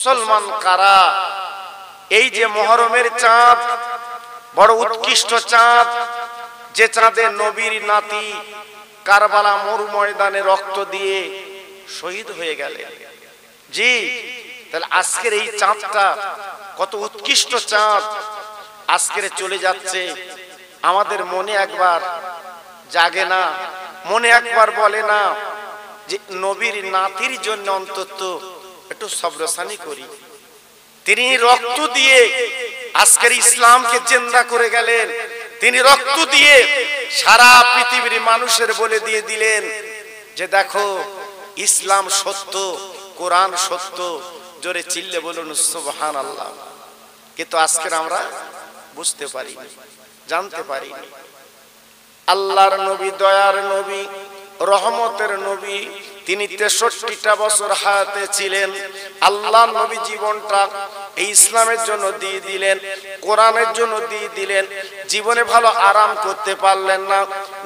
মুসলমান কারা? এই যে মুহররমের চাঁদ বড় উৎকৃষ্ট চাঁদ, যে চাঁদে নবীর নাতি কারবালা মরু ময়দানে রক্ত দিয়ে শহীদ হয়ে গেলেন। জি, তাহলে আজকের এই চাঁদটা কত উৎকৃষ্ট চাঁদ, আজকের চলে যাচ্ছে। আমাদের মনে একবার জাগে না, মনে একবার বলে না যে নবীর নাতির জন্য অন্তত একটু সবরসানি করি। তিনি রক্ত দিয়ে আজকের ইসলামকে জিন্দা করে গেলেন। তিনি রক্ত দিয়ে সারা পৃথিবীর মানুষের বলে দিয়ে দিলেন যে দেখো ইসলাম সত্য, কোরআন সত্য। জোরে চিল্লে বলুন সুবহানাল্লাহ। কিন্তু আজকের আমরা বুঝতে পারিনি, জানতে পারিনি। আল্লাহর নবী, দয়ার নবী, রহমতের নবী, তিনি 63টা বছর হায়াতে ছিলেন। আল্লাহর নবী জীবনটা এই ইসলামের জন্য দিয়ে দিলেন, কোরআনের জন্য দিয়ে দিলেন। জীবনে ভালো আরাম করতে পারলেন না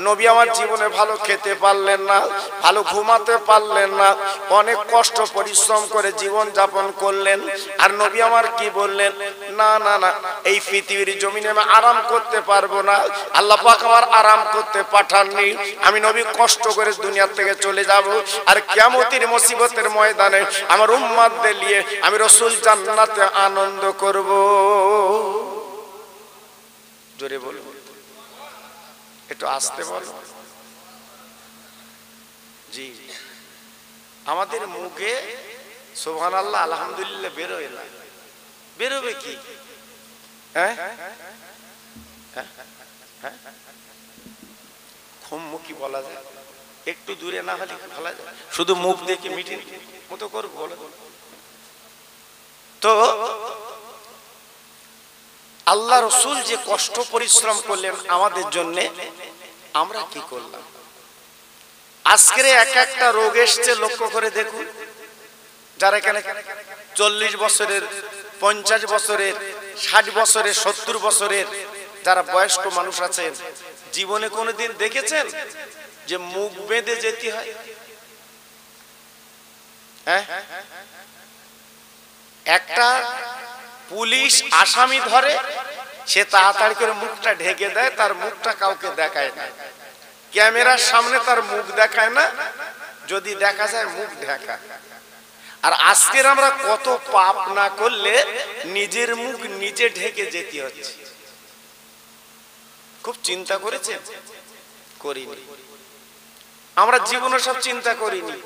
নবী আমার, জীবনে ভালো খেতে পারলেন না, ভালো ঘুমাতে পারলেন না, অনেক কষ্ট পরিশ্রম করে জীবন যাপন করলেন। আর নবী আমার কি বললেন? না না না, এই পৃথিবীর জমিনে আমি আরাম করতে পারবো না, আল্লাহ পাক আমার আরাম করতে পাঠাননি। আমি নবী কষ্ট করে দুনিয়া থেকে চলে যাব, আর কিয়ামতের মুসিবতের ময়দানে আমার উম্মতদের নিয়ে আমি রাসূল জান্নাতে আনন্দ করব। জোরে বলুন, একটু আস্তে বলো। জি, আমাদের মুখে সুবহানাল্লাহ আলহামদুলিল্লাহ বেরোয় না, বেরোবে কি? হ্যাঁ খুব মুখী বলা যায়, একটু দূরে না হলে বলা যায়, শুধু মুখ দেখে মিটিং মতো করবো বলো তো? আল্লাহ রসুল যে কষ্ট পরিশ্রম করলেন আমাদের জন্য, আমরা কি করলাম? আজকের এক একটা রোগ এসছে, লক্ষ্য করে দেখুন। যারা এখানে 40 বছরের, 50 বছরের, 60 বছরের, 70 বছরের যারা বয়স্ক মানুষ আছেন, জীবনে কোনোদিন দেখেছেন যে মুখ বেঁধে যেতে হয়? হ্যাঁ, একটা পুলিশ আসামি ধরে, সে তাড়াতাড়ি করে মুখটা ঢেকে দেয়, তার মুখটা কাউকে দেখায় না, ক্যামেরার সামনে তার মুখ দেখায় না, যদি দেখা যায় মুখ ঢাকা। আর আজকের আমরা কত পাপ না করলে নিজের মুখ নিজে ঢেকে যেতে হচ্ছে। খুব চিন্তা করেছেন? করিনি। আমরা জীবনে সব চিন্তা করিনি।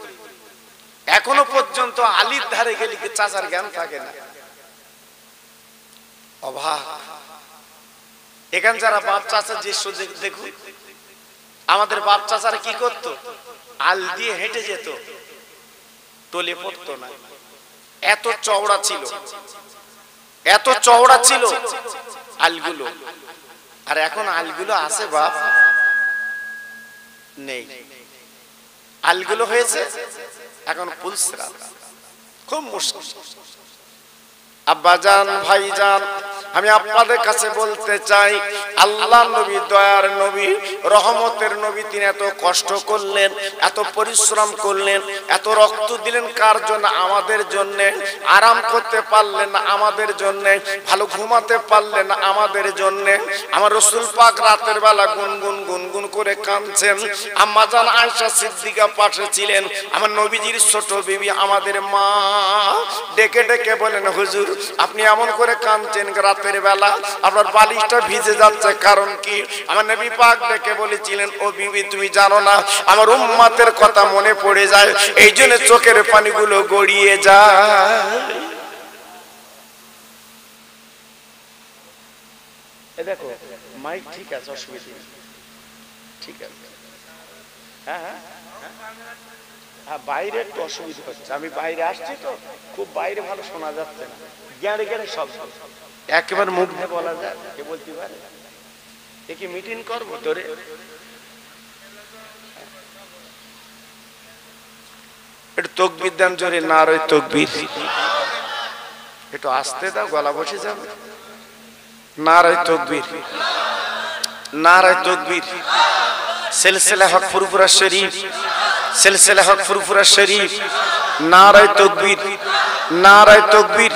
এখনো পর্যন্ত আলির ধারে গেলে কি চাচার জ্ঞান থাকে না? অভাব। এখানে যারা বাপ চাচা যে দেখুন, আমাদের বাপ চাচারা কি করতো? আল দিয়ে হেঁটে যেত, টলে পড়তো না। এত চওড়া ছিল, এত চওড়া ছিল আলগুলো। আর এখন আলগুলো আছে বাপ? নেই। আলগুলো হয়েছে এখন পুলসরা, খুব মুশকিল। আব্বাজান, ভাইজান, আমি আপনাদের কাছে বলতে চাই, আল্লাহর নবী, দয়ার নবী, রহমতের নবী, তিনি এত কষ্ট করলেন, এত পরিশ্রম করলেন, এত রক্ত দিলেন কার জন্য? আমাদের জন্য। আরাম করতে পারলেন না আমাদের জন্য, ভালো ঘুমাতে পারলেন না আমাদের জন্য। আমার রাসূল পাক রাতের বেলা গুনগুন গুনগুন করে কাঁদছেন। আম্মা জান আয়েশা সিদ্দিকা পাশে ছিলেন, আমার নবীজির ছোট বিবি, আমাদের মা, ডেকে ডেকে বলেন, হুজুর আপনি এমন করে কাঁদছেন রাতের বেলা, আপনার বালিশটা ভিজে যাচ্ছে, কারণ কি? আমার নবী পাক ডেকে বলেছিলেন, ও বিবি তুমি জানো না আমার উম্মতের কথা মনে পড়ে যায়, এই জন্য চোখের পানিগুলো গড়িয়ে যায়। দেখো মাইক ঠিক আছে, অসুবিধা নেই, ঠিক আছে। হ্যাঁ হ্যাঁ হ্যাঁ, বাইরে একটু অসুবিধা হচ্ছে, আমি বাইরে আসছি তো, খুব বাইরে ভালো শোনা যাচ্ছে না, গেড়ে গেড়ে শব্দ, একেবারে মুখ দিয়ে বলা যায়, কে বলতে পারে? এ কি মিটিং করবো তোরে? একটু তকবীর দেন জোরে, নারে তকবীর। একটু আস্তে দাও, গলা বসে যাবে। নারে তকবীর, নারে তকবীর। সিলসিলা হক ফুরফুরা শরীফ, সিলসিলা হক ফুরফুরা শরীফ। নারে তকবীর, নারায়ে তাকবীর।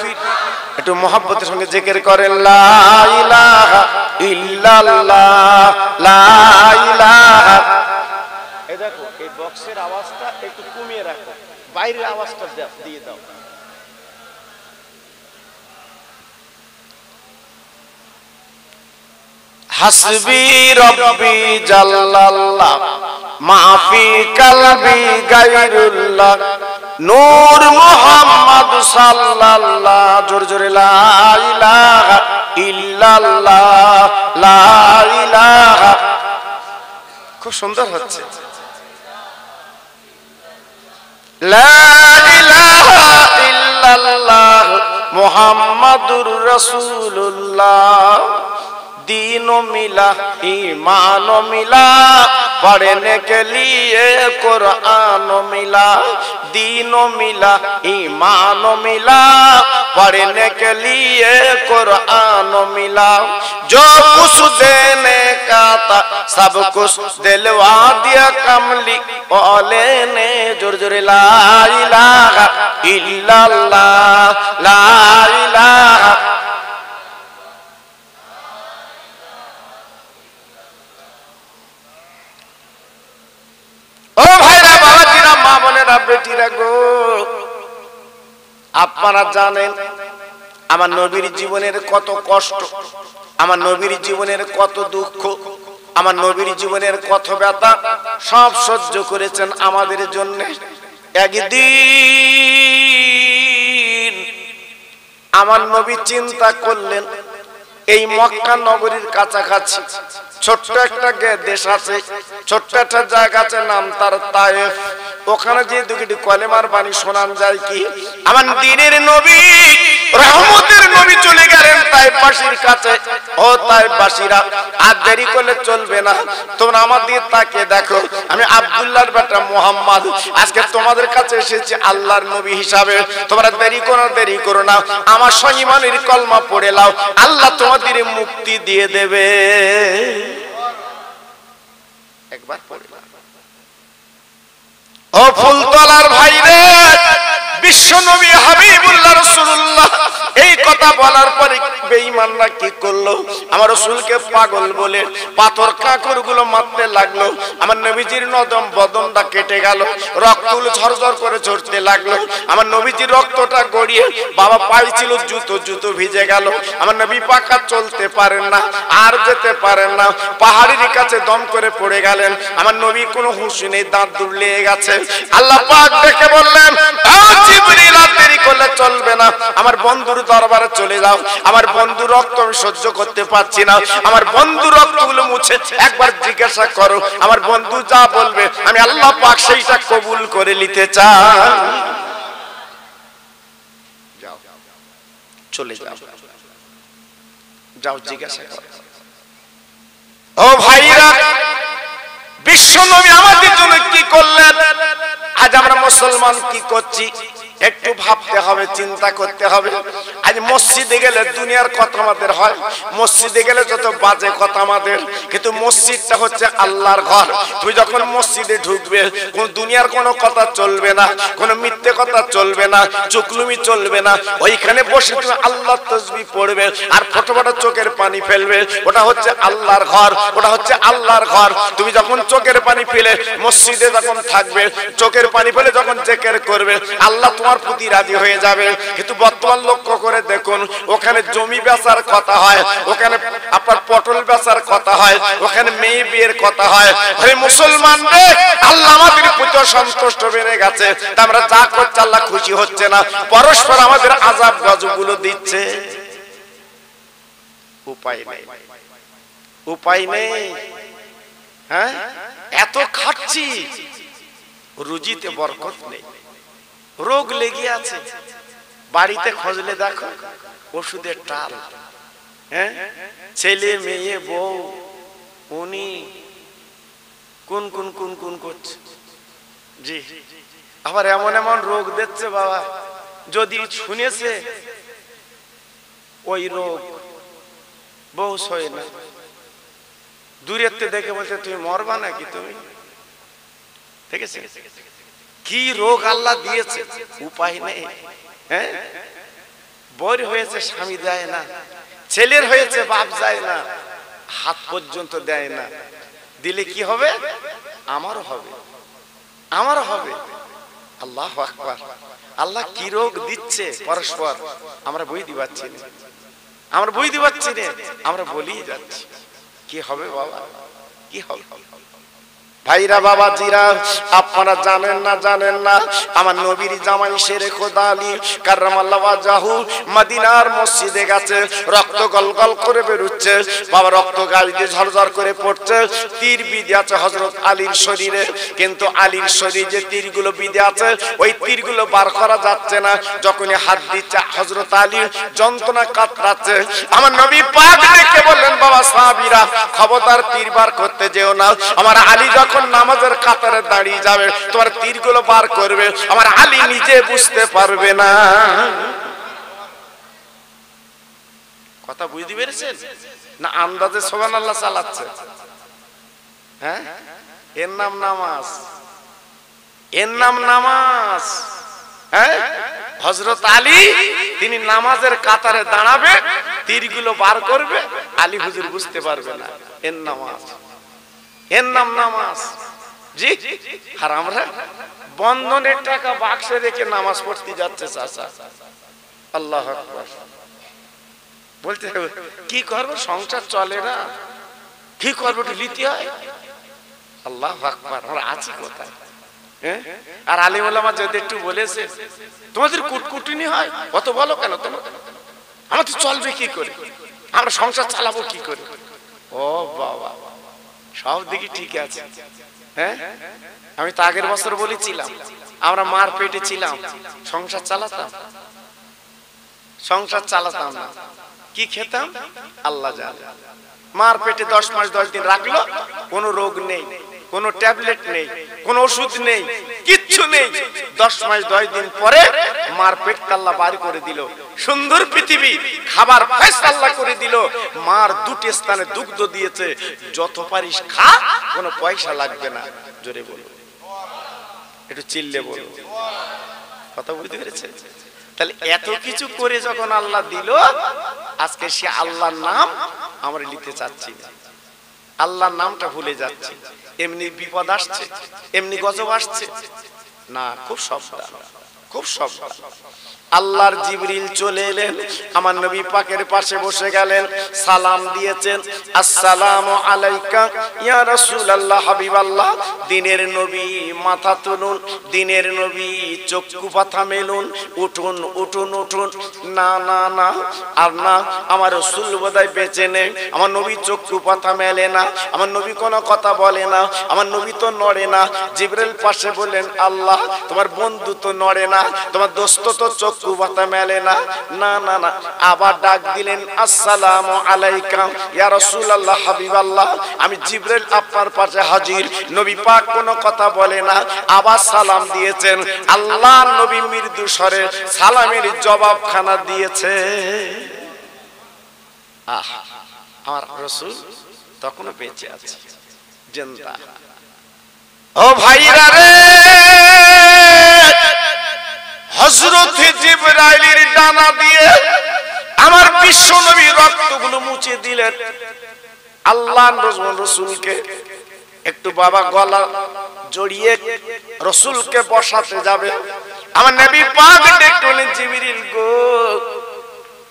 একটু মহব্বতের সঙ্গে জিকির করেন লা ইলাহা ইল্লাল্লাহ, লা ইলাহা। এই দেখো এই বক্সের আওয়াজটা একটু কমিয়ে রাখো, বাইরের আওয়াজটা দিয়ে দাও। হাসবি রব্বি জাল্লাল্লাহ মাফি কলবি গায়রুল্লাহ, নূর মুহাম্মদ সাল্লাল্লাহ। জোরে জোরে লা ইলাহা ইল্লাল্লাহ, লা ইলাহা। খুব সুন্দর হচ্ছে। লা ইলাহা ইল্লাল্লাহ মুহাম্মাদুর রাসূলুল্লাহ। दीनो मिला ईमान मिला, पढ़ने के लिए कुरान मिला। दीनो मिला ईमान मिला, पढ़ने के लिए कुरान मिला। जो कुछ देने का था सब कुछ दिलवा दिया कमली वाले ने। जोर जोरे ला इलाहा इल्लल्लाह, ला इलाहा। ও ভাইরা, বাবাজিরা, মা বোনেরা, বেটিরা গো, আপনারা জানেন আমার নবীর জীবনের কত কষ্ট, আমার নবীর জীবনের কত দুঃখ, আমার নবীর জীবনের কত ব্যথা, সব সহ্য করেছেন আমাদের জন্য। একদিন আমার নবী চিন্তা করলেন, এই মক্কা নগরীর কাছাকাছি ছোট্ট একটা দেশ আছে, ছোট্ট একটা জায়গা আছে, নাম তার তায়েফ। ওখানে যে দুটি কলেমার বাণী শোনান যায় কি, আমার দ্বীনের নবী, রহমতের নবী চলে গেলেন তায়েফবাসীর কাছে। ও তায়েফবাসীরা, আর দেরি করলে চলবে না, তোমরা আমার দিকে তাকিয়ে দেখো। আমি আব্দুল্লাহর বেটা মুহাম্মদ আজকে তোমাদের কাছে এসেছি আল্লাহর নবী হিসাবে। তোমরা দেরি করো না, আমার সঈমানের কলমা পড়ে নাও, আল্লাহ তোমাদের মুক্তি দিয়ে দেবে। একবার পড়ে নাও। ও ফুলতলার ভাইরে, বিশ্ব নবী হাবিবুল্লাহ রাসূলুল্লাহ এই কথা বলার পরে বেঈমানরা কি করলো, আমার রাসূলকে পাগল বলে পাথর কাঁকর গুলো মারতে লাগলো। আমার নবীজির নদম বদনটা কেটে গেল, রক্তগুলো ঝরঝর করে ঝরতে লাগলো। আমার নবীজির রক্তটা গড়িয়ে বাবা পায়ে ছিল জুতো ভিজে গেল। আমার নবী পাক চলতে পারেন না, আর যেতে পারেন না, পাহাড়ের কাছে দম করে পড়ে গেলেন। আমার নবী কোনো হুঁশ নেই, দাঁত দুর লেগে গেছে। আল্লাহ পাক দেখে বললেন, জিবরিল, দেরি করলে চলবে না, আমার বন্ধুর দরবারে চলে যাও। আমার বন্ধুর রক্ত আমি সহ্য করতে পারছি না, আমার বন্ধুর রক্তগুলো মুছে একবার জিজ্ঞাসা করো, আমার বন্ধু যা বলবে আমি আল্লাহ পাক সেইটা কবুল করে নিতে চাই। যাও, চলে যাও, যাও জিজ্ঞাসা করো। ও ভাইরা, বিশ্ব নবী আমাদের জন্য কি করলেন, আজ আমরা মুসলমান কি করছি একটু ভাবতে হবে, চিন্তা করতে হবে। আজ মসজিদে গেলে দুনিয়ার কথা আমাদের হয়, মসজিদে গেলে যত বাজে কথা আমাদের, কিন্তু মসজিদটা হচ্ছে আল্লাহর ঘর। তুমি যখন মসজিদে ঢুকবে, কোন দুনিয়ার কোনো কথা চলবে না, কোনো মিথ্যে কথা চলবে না, চুকলুমি চলবে না। ওইখানে বসে তুমি আল্লাহর তাসবিহ পড়বে আর ফটোফটো চোখের পানি ফেলবে। ওটা হচ্ছে আল্লাহর ঘর, ওটা হচ্ছে আল্লাহর ঘর। তুমি যখন চোখের পানি ফেলে মসজিদে যখন থাকবে, চোখের পানি ফেলে যখন জিকির করবে, আল্লাহ তোমার প্রতি রাজি হয়ে যাবে। কিন্তু বর্তমান লক্ষ্য করে দেখুন, ওখানে জমি বেচার কথা হয়, ওখানে আপনার পটল বেচার কথা হয়, ওখানে মেয়ে বিয়ের কথা হয়। আরে মুসলমান রে, আল্লাহ আমাদের প্রতি সন্তুষ্ট বেড়ে গেছে, তা আমরা যা করছি আল্লাহ খুশি হচ্ছে না, পরস্পর আমাদের আযাব গজবগুলো দিচ্ছে। উপায় নেই, উপায় নেই। হ্যাঁ, এত খাচ্ছি, রুজিতে বরকত নেই, রোগ লেগে আছে। বাড়িতে খোঁজলে দেখো ওষুধের টাল। হ্যাঁ, ছেলে মেয়ে বউ উনি কোন কোন কোন কোন করছে। জি, আবার এমন এমন রোগ দিচ্ছে বাবা, যদি শুনেছে ওই রোগ বউ সয় না, দূরের দেখে বলছে তুমি মরবা নাকি তুমি। ঠিক আছে, কি রোগ আল্লাহ দিয়েছে, উপায় নেই। হ্যাঁ, বউর হয়েছে স্বামী দেয় না, ছেলের হয়েছে বাপ যায় না, হাত পর্যন্ত দেয় না। দিলে কি হবে? আমারও হবে, আমারও হবে। আল্লাহু আকবার। আল্লাহ কি রোগ দিচ্ছে পরস্পর, আমরা বুঝতে পারছি না, আমরা বুঝতে পারছি না, আমরা বলেই যাচ্ছি। কি হবে বাবা, কি হবে? ভাইরা বাবাজিরা, আপনারা জানেন না জানেন না, আমার নবীর জামাই শেরে খোদা আলী কাররামাল্লাহু ওয়াজহু মদিনার মসজিদে গেছে, রক্ত গলগল করে বেরোচ্ছে বাবা, রক্ত গাল দিয়ে ঝরঝর করে পড়ছে। তীর বিঁধে আছে হযরত আলীর শরীরে, কিন্তু আলীর শরীরে যে তীরগুলো বিঁধে আছে ওই তীরগুলো বার করা যাচ্ছে না। যখনই হাত দিচ্ছে হযরত আলী যন্ত্রণা কাতরাচ্ছে। আমার নবী পাক ডেকে বললেন, বাবা সাহাবীরা খবরদার তীর বার করতে যেও না। আমার আলী যখন নামাজের কাতারে দাঁড়িয়ে যাবে তোমার তীরগুলো বার করবে, আমার আলী নিজে বুঝতে পারবে না। কথা বুঝতে পেরেছেন না? আন্দাজে সুবহানাল্লাহ চালাচ্ছে। হ্যাঁ, এর নাম নামাজ, এর নাম নামাজ। হ্যাঁ, হযরত আলী তিনি নামাজের কাতারে দাঁড়াবে, তীরগুলো বার করবে, আলী হুজুর বুঝতে পারবে না। এর নামাজ, এর নাম নামাজ। জি, আর আমরা বন্ধনের টাকা বাক্সে রেখে নামাজ পড়তে যাচ্ছে চাচা। আল্লাহু আকবার। বলতে কি করবো, সংসার চলে না, কি করবো, লিতে হয়। আল্লাহু আকবার। আমরা আছি কোথায়? আর আলিম ওলামা যদি একটু বলেছে তোমাদের কুটকুটুনি হয়, অত বলো কেন? তোমার আমাদের চলবে কি করে, আমরা সংসার চালাবো কি করে? ও বাবা, সব দিকে ঠিক আছে। হ্যাঁ, আমি তো আগের বছর বলেছিলাম আমরা মার পেটে ছিলাম, সংসার চালাতাম, সংসার চালাতাম না। কি খেতাম আল্লাহ জানে। মার পেটে 10 মাস 10 দিন রাখলো, কোনো রোগ নেই, কোনো ট্যাবলেট নেই, কোনো ওষুধ নেই, কিচ্ছু নেই। 10 মাস 10 দিন পরে মার পেট আল্লাহ বাড়ি করে দিল, সুন্দর পৃথিবী, খাবার ফয়সালা করে দিল। মার দুটি স্থানে দুগ্ধ দিয়েছে, যত পারিস খা, কোনো পয়সা লাগবে না। জোরে বলো, একটু চিল্লে বলো। কথা বুঝতে পেরেছে? তাহলে এত কিছু করে যখন আল্লাহ দিল, আজকে সে আল্লাহর নাম আমরা নিতে চাচ্ছি না, আল্লাহর নামটা ভুলে যাচ্ছি। এমনি বিপদ আসছে, এমনি গজব আসছে না, খুব সাবধান, খুব সাবধান। আল্লাহর জিবরিল চলে এলেন, আমার নবী পাকের পাশে বসে গেলেন, সালাম দিয়েছেন, আসসালামু আলাইকা ইয়া রাসূলুল্লাহ হাবিবাল্লাহ। দিনের নবী মাথা তুলুন, দিনের নবী চক্ষু পাতা মেলুন, উঠুন উঠুন উঠুন। না না না, আর না, আমার রাসূল বোধহয় বেঁচে নেই। আমার নবী চক্ষু পাতা মেলে না, আমার নবী কোনো কথা বলে না, আমার নবী তো নড়ে না। জিবরিল পাশে বললেন, আল্লাহ তোমার বন্ধু তো নড়ে না, তোমার দোস্ত তো চক্ষু পাতা মেলে না। না না না, আবার ডাক দিলেন, আসসালামু আলাইকা ইয়া রাসূলুল্লাহ হাবিবাল্লাহ। আমি জিবরিল আপনার পাশে হাজির। নবী পাক কোনো কথা বলে না, আবার সালাম দিয়েছেন। আল্লাহ নবী মৃদু স্বরে সালামের জবাবখানা দিয়েছে। আহ, আমার রাসূল তখনও বেঁচে আছে, জিন্দা। ও ভাইরা রে, হযরত জিবরাইলের ডানা দিয়ে আমার বিশ্ব নবী রক্তগুলো মুছে দিলেন। আল্লাহ রাসূলকে একটু বাবা গলা জড়িয়ে রাসূলকে বসাতে যাবে। আমার নবী পাক ডেকে বলেন, জিবরিল গো,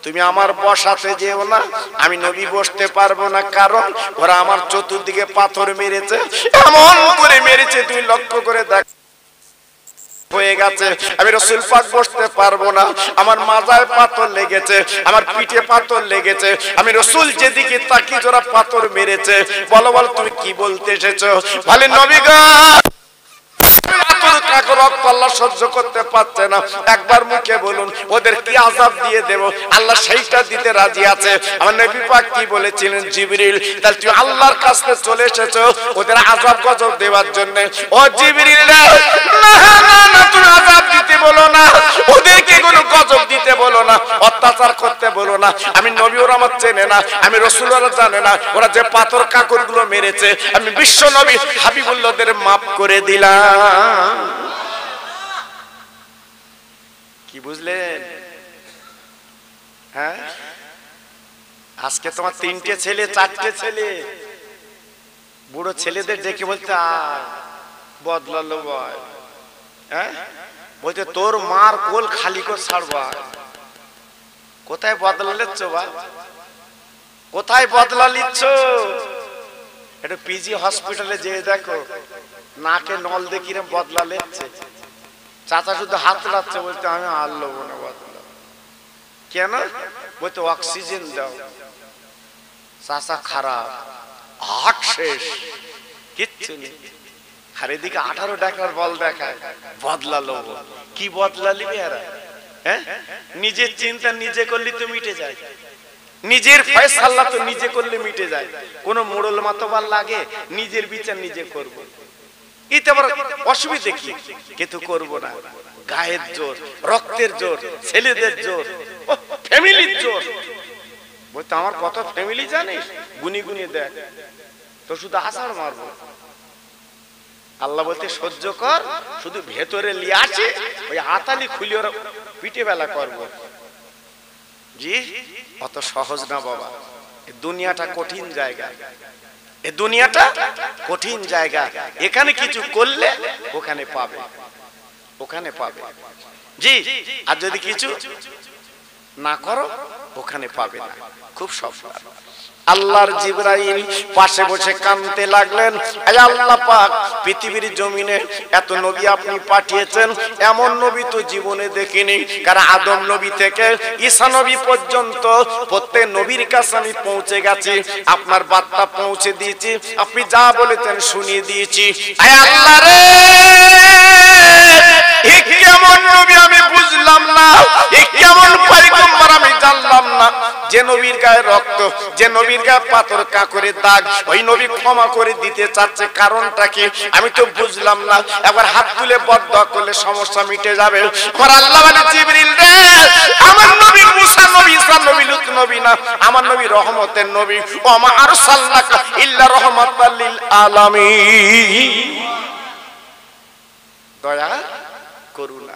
তুমি আমার বসাতে যেও না, আমি নবী বসতে পারবো না, কারণ ওরা আমার চতুর্দিকে পাথর মেরেছে, এমন করে মেরেছে তুই লক্ষ্য করে দেখ হয়ে গেছে। আমি রাসূল পাক বসতে পারবো না, আমার মাজায় পাথর লেগেছে, আমার পিঠে পাথর লেগেছে, আমি রাসূল যেদিকে তাকিয়ে ওরা পাথর মেরেছে। বলো বলো তুমি কি বলতে এসেছো? বলে নবী গো, রক্ত আল্লাহ সহ্য করতে পারছে না, একবার মুখে বলুন ওদের কি আযাব দিয়ে দেব, আল্লাহ সেইটা দিতে রাজি আছে। আমার নবী পাক কি বলেছিলেন, জিবরিল তাহলে তুই আল্লাহর কাছে চলে এসেছো ওদের আযাব গজব দেওয়ার জন্য। ও জিবরিল, না না না, তুমি আযাব দিতে বলো না, ওদেরকে কোনো গজব দিতে বলো না, অত্যাচার করতে বলো না। আমি নবী, ওরা আমার চেনে না, আমি রাসূল, ওরা জানে না, ওরা যে পাথর কাকরগুলো মেরেছে আমি বিশ্ব নবী হাবিবুল্লাহদের মাফ করে দিলাম। কি বুঝলেন? হ্যাঁ, আজকে তোমার 3টে ছেলে 4টে ছেলে, বুড়ো ছেলেদের ডেকে বলতে বদলালো ভাই। হ্যাঁ, বলতে তোর মার কোল খালি করে ছাড়বা। কোথায় বদলা নিচ্ছ বা, কোথায় বদলা নিচ্ছ? একটু পিজি হসপিটালে যেয়ে দেখো, নাকে নল দেখি বদলা নিচ্ছে। চাচা শুধু হাত লাচ্ছে, বলতে আমি আর লবো না বদলা। কেন? বলতে অক্সিজেন দাও। চাচা খারাপ, হাট শেষ, কিচ্ছু নেই। আর এদিকে 18 টাকার বল দেখায় বদলা লবো। কি বদলা নিবে এরা? হ্যাঁ, নিজের চিন্তা নিজে করলে তো মিটে যায়, নিজের ফয়সালা তো নিজে করলে মিটে যায়। কোন মোড়ল মাতবার লাগে? নিজের বিচার নিজে করব, এতে আবার অসুবিধা কি? কিন্তু করব না। গায়ের জোর, রক্তের জোর, ছেলেদের জোর, ফ্যামিলির জোর। বলতে আমার কত ফ্যামিলি জানিস? গুনি গুনি দেখ, তো শুধু আষাঢ় মারবো। আল্লাহ বলতে সহ্য কর, শুধু ভেতরে লিয়ে আসে ওই আতালি খুলি ওর পিঠে বেলা করবো। জি, অত সহজ না বাবা। দুনিয়াটা কঠিন জায়গা, এ দুনিয়াটা কঠিন জায়গা। এখানে কিছু করলে ওখানে পাবে, ওখানে পাবে। জি, আর যদি কিছু না করো ওখানে পাবে না। খুব সফল। আল্লাহর জিবরাইল পাশে বসে কাঁদতে লাগলেন, আয় আল্লাহ পাক, পৃথিবীর জমিনে এত নবী আপনি পাঠিয়েছেন, এমন নবী তো জীবনে দেখিনি। কারণ আদম নবী থেকে ঈসা নবী পর্যন্ত প্রত্যেক নবীর কাছে আমি পৌঁছে গেছি, আপনার বার্তা পৌঁছে দিয়েছি, আপনি যা বলেছেন শুনিয়ে দিয়েছি। আয় আল্লাহ রে, এ কেমন নবী আমি বুঝলাম না, এ কেমন পয়গম্বর আমি জানলাম না। যে নবীর গায়ে রক্ত, যে নবীর গায়ে পাথর কাকরের দাগ, ওই নবী ক্ষমা করে দিতে চাচ্ছে, কারণটা কি আমি তো বুঝলাম না। একবার হাত তুলে বদদোয়া করলে সমস্যা মিটে যাবে। আমার আল্লাহ বলে, জিবরিল রে, আমার নবী মুসা নবী, ঈসা নবী, লূত নবী না, আমার নবী রহমতের নবী। ওয়া মা আরসালনাকা ইল্লা রাহমাতাল লিল আলামিন। দয়া করুণা,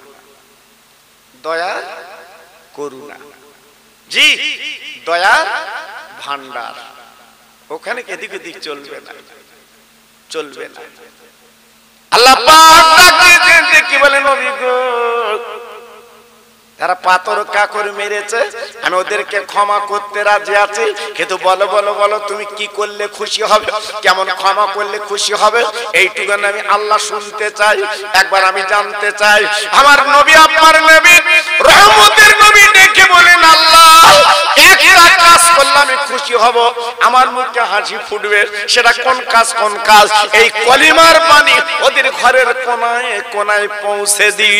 দয়া করুণা। জি, দয়ার ভান্ডার। ওখানে এদিক ওদিক চলবে না, চলবে না। আল্লাহ পাক ডাকে দেখি বলে, নবী গো, তারা পাথর কাকর মেরেছে, আমি ওদেরকে ক্ষমা করতে রাজি আছি, কিন্তু বলো বলো বলো তুমি কি করলে খুশি হবে, কেমন ক্ষমা করলে খুশি হবে, এইটুকুন আমি আল্লাহ শুনতে চাই। একবার আমি জানতে চাই, আমার নবী, আপনার নবী, রহমতের নবী ডেকে বলেন, আল্লাহ একটা কাজ করলে আমি খুশি হব, আমার মুখে হাসি ফুটবে, সেটা কোন কাজ? কোন কাজ? এই কলিমার পানি ওদের ঘরের কোনায় কোনায় পৌঁছে দিই,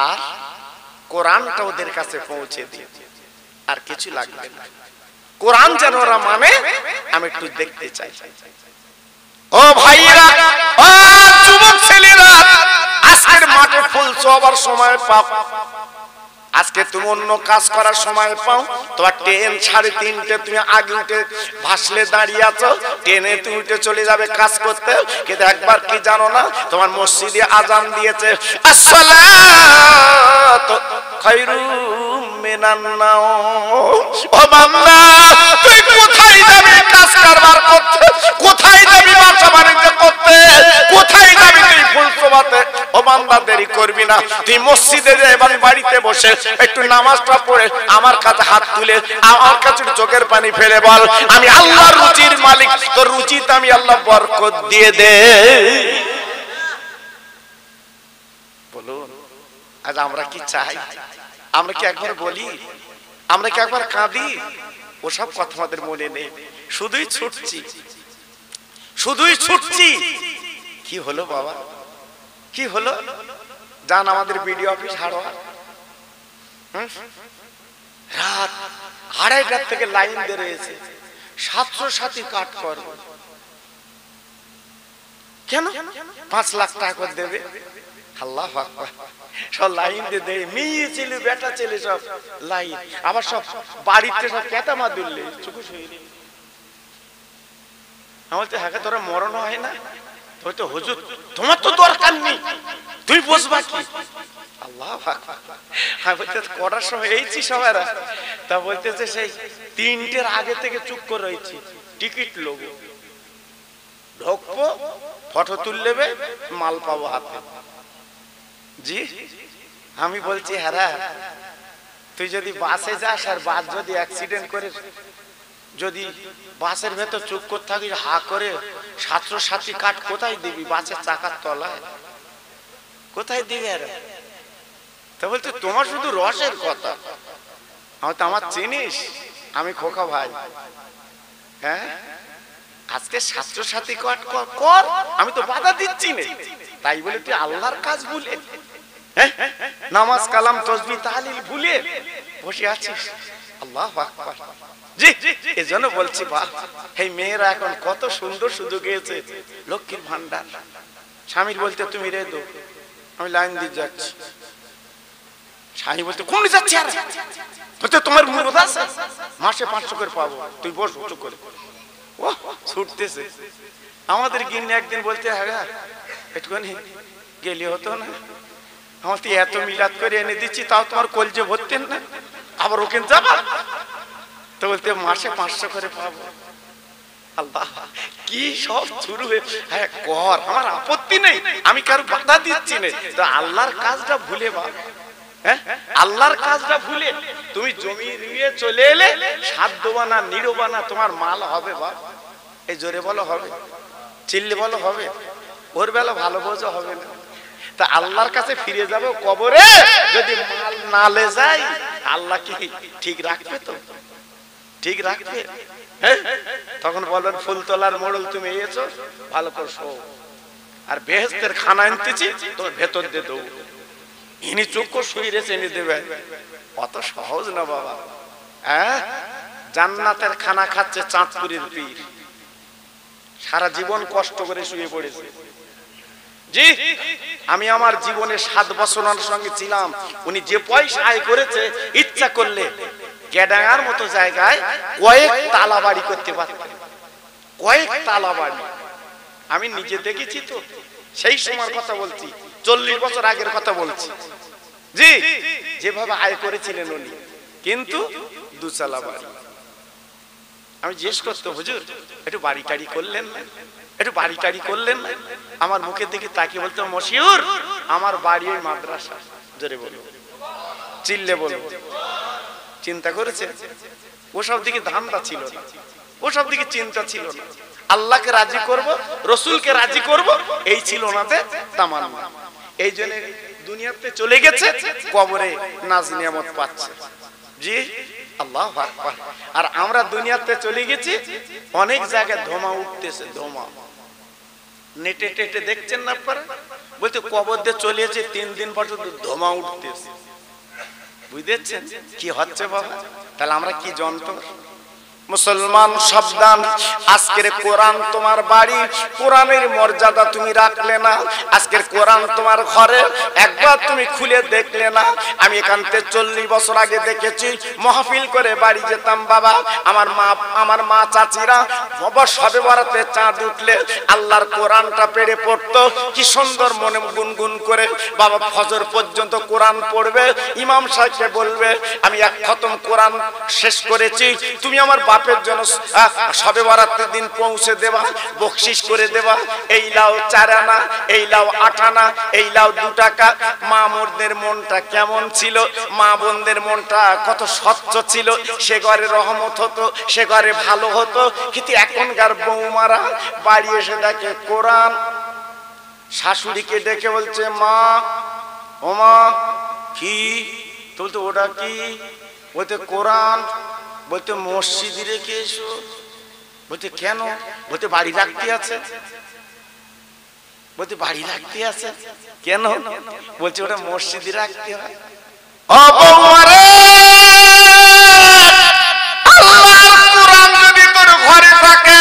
আর কোরআনটা ওদের কাছে পৌঁছে দিই, আর কিছু লাগবে না। কোরআন যেন ওরা মানে আমি একটু দেখতে চাই। ও ভাইরা, ও যুবক ছেলেরা, আজকের মাঠে ফুল ছোঁয়ার সময় পাও, আজকে তুমি অন্য কাজ করার সময় পাও, তোমার ট্রেন 3:30 তুমি আগে উঠে ভাসলে দাঁড়িয়ে আছো, ট্রেনে তুমি উঠে চলে যাবে কাজ করতে, কিন্তু একবার কি জানো না, তোমার মসজিদে আজান দিয়েছে, আসসালাতু খায়রুম মিনান নাওম। ও বান্দা, তুই কোথায় যাবি কাজ কারবার করতে, কোথায় যাবি ব্যবসা বাণিজ্য করতে, কোথায় যাবি তুই ফুল ছোঁয়াতে? ও বান্দা, দেরি করবি না, তুই মসজিদে যা এবং বাড়িতে বসে একটু নামাজটা পড়ে আমার কাছে হাত তুলে আমার কাছে চোখের পানি ফেলে বল, আমি আল্লাহর রুচির মালিক, তোর রুচিতে আমি আল্লাহ বরকত দিয়ে দে। বলুন, আজ আমরা কি চাই? আমরা কি একবার বলি? আমরা কি একবার কাঁদি? ওসব কথা আমাদের মনে নেই, শুধুই ছুটছি, শুধুই ছুটছি। কি হলো বাবা, কি হলো? যান আমাদের বিডিও অফিস হাড়োয়া, রাত 2:30 থেকে লাইন দিয়ে রয়েছে, 700 সাথী কাট করবে। কেন? 5 লাখ টাকা করে দেবে। আল্লাহু আকবার, সব লাইন দিয়ে দেয়, মেয়ে ছেলে বেটা ছেলে সব লাইন, আবার সব বাড়িতে সব কেতা মা দুললে চুকুস হয়ে। আমার তো হ্যাঁ, তোরা মরণ হয় না, তো হুজুর তোমার তো দরকার নেই, তুই বসবা কি? আল্লাহ আকবার। বলতে কটার সময় এইছি সবাইরা, তা বলতেছে সেই 3টের আগে থেকে চুপ করে রয়েছি, টিকিট লোবো, ঢোকবো, ফটো তুললেবে, মাল পাবো হাতে। জি আমি বলছি হ্যাঁ, তুই যদি বাসে যাস আর বাস যদি অ্যাক্সিডেন্ট করে যদি বাসের ভেতর চুপ করে থাকিস হা করে, ছাত্রছাত্রী কাঠ কোথায় দিবি? বাসের চাকার তলায় কোথায় দিবি? আর তা বলতে তোমার শুধু রসের কথা, আমি তো আমার চিনিস, আমি খোকা ভাই। হ্যাঁ আজকে ছাত্রছাত্রী কাঠ কর, আমি তো বাধা দিচ্ছি না, তাই বলে তুই আল্লাহর কাজ ভুলে, নামাজ কালাম তসবিহ তাহলিল ভুলে বসে আছিস? আল্লাহু আকবার। জি এজন্য বলছি বাহ, এই মেয়েরা এখন কত সুন্দর সুযোগ গেয়েছে, লক্ষ্মীর ভান্ডার। স্বামী বলতে তুমি রেডো, আমি লাইন দিয়ে যাচ্ছি। স্বামী বলতে কোন যাচ্ছে? আর বলতে তোমার মুরদ আছে, মাসে 500 করে পাবো, তুই বস উঁচু করে। ও ছুটতেছে। আমাদের গিন্নি একদিন বলতে হ্যাঁ একটুখানি গেলে হতো না, আমার তো এত মিলাদ করে এনে দিচ্ছি, তাও তোমার কলজে ভরতেন না, আবার ওখানে যাবা? তো বলতে মাসে 500 করে পাবো। আল্লাহ কি সব শুরু হয়ে, হ্যাঁ কর, আমার আপত্তি নেই, আমি কারো বাধা দিচ্ছি না, তো আল্লাহর কাজটা ভুলে বা, হ্যাঁ আল্লাহর কাজটা ভুলে তুমি জমি নিয়ে চলে এলে, সাধ্যবানা নিরবানা তোমার মাল হবে বা? এই জোরে বলো হবে, চিল্লে বলো হবে, ওর বেলা ভালো বোঝা হবে না। তা আল্লাহর কাছে ফিরে যাবো কবরে, যদি মাল না লে যাই, আল্লাহ কি ঠিক রাখবে? তো ঠিক রাখবে। হ্যাঁ তখন বলবেন ফুলতলার মোড়ল তুমি এসো, ভালো করে শো, আর বেহেশতের খানা আনতেছি তোমার ভেতর দিয়ে দেবো, ইনি চোখ শুয়ে রেছে এনে দেবে। অত সহজ না বাবা। হ্যাঁ জান্নাতের খানা খাচ্ছে চাঁদপুরের পীর, সারা জীবন কষ্ট করে শুয়ে পড়েছে। জি আমি আমার জীবনে 7 বছর ওনার সঙ্গে ছিলাম, উনি যে পয়সা আয় করেছে ইচ্ছা করলে কেডাঙ্গার মতো জায়গায় কয়েক তালা বাড়ি করতে পারতেন, কয়েক তালা বাড়ি। আমি নিজে দেখেছি, তো সেই সময়ের কথা বলছি, 40 বছর আগের কথা বলছি। জি যেভাবে আয় করেছিলেন উনি, কিন্তু 2 তালা বাড়ি। আমি জিজ্ঞেস করতে হুজুর একটু বাড়ি টাড়ি করলেন না, একটু বাড়ি টাড়ি করলেন না? আমার মুখের দিকে তাকিয়ে বলতো মশিউর আমার বাড়ি ওই মাদ্রাসা। জোরে বলো, চিল্লে বলো। চিন্তা করেছে? ওসব দিকে ধান্দা ছিল না, ওসব দিকে চিন্তা ছিল না। আল্লাহকে রাজি করব, রসুলকে রাজি করব, এই ছিল ওনাদের তামান্না। এই জন্য দুনিয়াতে চলে গেছে, কবরে নাজ নিয়ামত পাচ্ছে। জি আল্লাহু আকবার। আর আমরা দুনিয়াতে চলে গেছি, অনেক জায়গায় ধোঁয়া উঠতেছে, ধোঁয়া নেটে টেটে দেখছেন না আপনারা? বলতে কবর দিয়ে চলে এসে 3 দিন পর্যন্ত ধোঁয়া উঠতেছে, বুঝতেছেন কি হচ্ছে বাবা? তাহলে আমরা কি যন্ত্র? মুসলমান সাবধান, আজকের কোরআন তোমার বাড়ি, কোরআনের মর্যাদা তুমি রাখলে না। আজকের কোরআন তোমার ঘরে, একবার তুমি খুলে দেখলে না। আমি এখান থেকে 40 বছর আগে দেখেছি, মাহফিল করে বাড়ি যেতাম বাবা, আমার মা চাচিরা বাবা সবে বরাতে চাঁদ উঠলে আল্লাহর কোরআনটা পেড়ে পড়তো, কি সুন্দর মনে গুনগুন করে বাবা ফজর পর্যন্ত কোরআন পড়বে। ইমাম সাহেবকে বলবে আমি 1 খতম কোরআন শেষ করেছি, তুমি আমার বাপের জন্য সবে বরাতের দিন পৌঁছে দেবা, বকশিশ করে দেবা। এই লাও 4 আনা, এই লাও 8 আনা, এই লাও 2 টাকা। মা মোরদের মনটা কেমন ছিল, মা বোনদের মনটা কত স্বচ্ছ ছিল, সে ঘরে রহমত হতো, সে ঘরে ভালো হতো। কিন্তু এখনকার বৌমারা বাড়ি এসে দেখে কোরআন, শাশুড়িকে ডেকে বলছে মা, ও মা কি? বলতে ওটা কি? বলতে কোরআন। বলতে মসজিদে রেখে এসো। বলতে কেন? বলতে বাড়ি রাখতে আছে। বলতে বাড়ি রাখতে আছে কেন? বলছে ওটা মসজিদে রাখতে হয়। ও বৌমারে, আল্লাহর কোরআন যদি তোর ঘরে থাকে,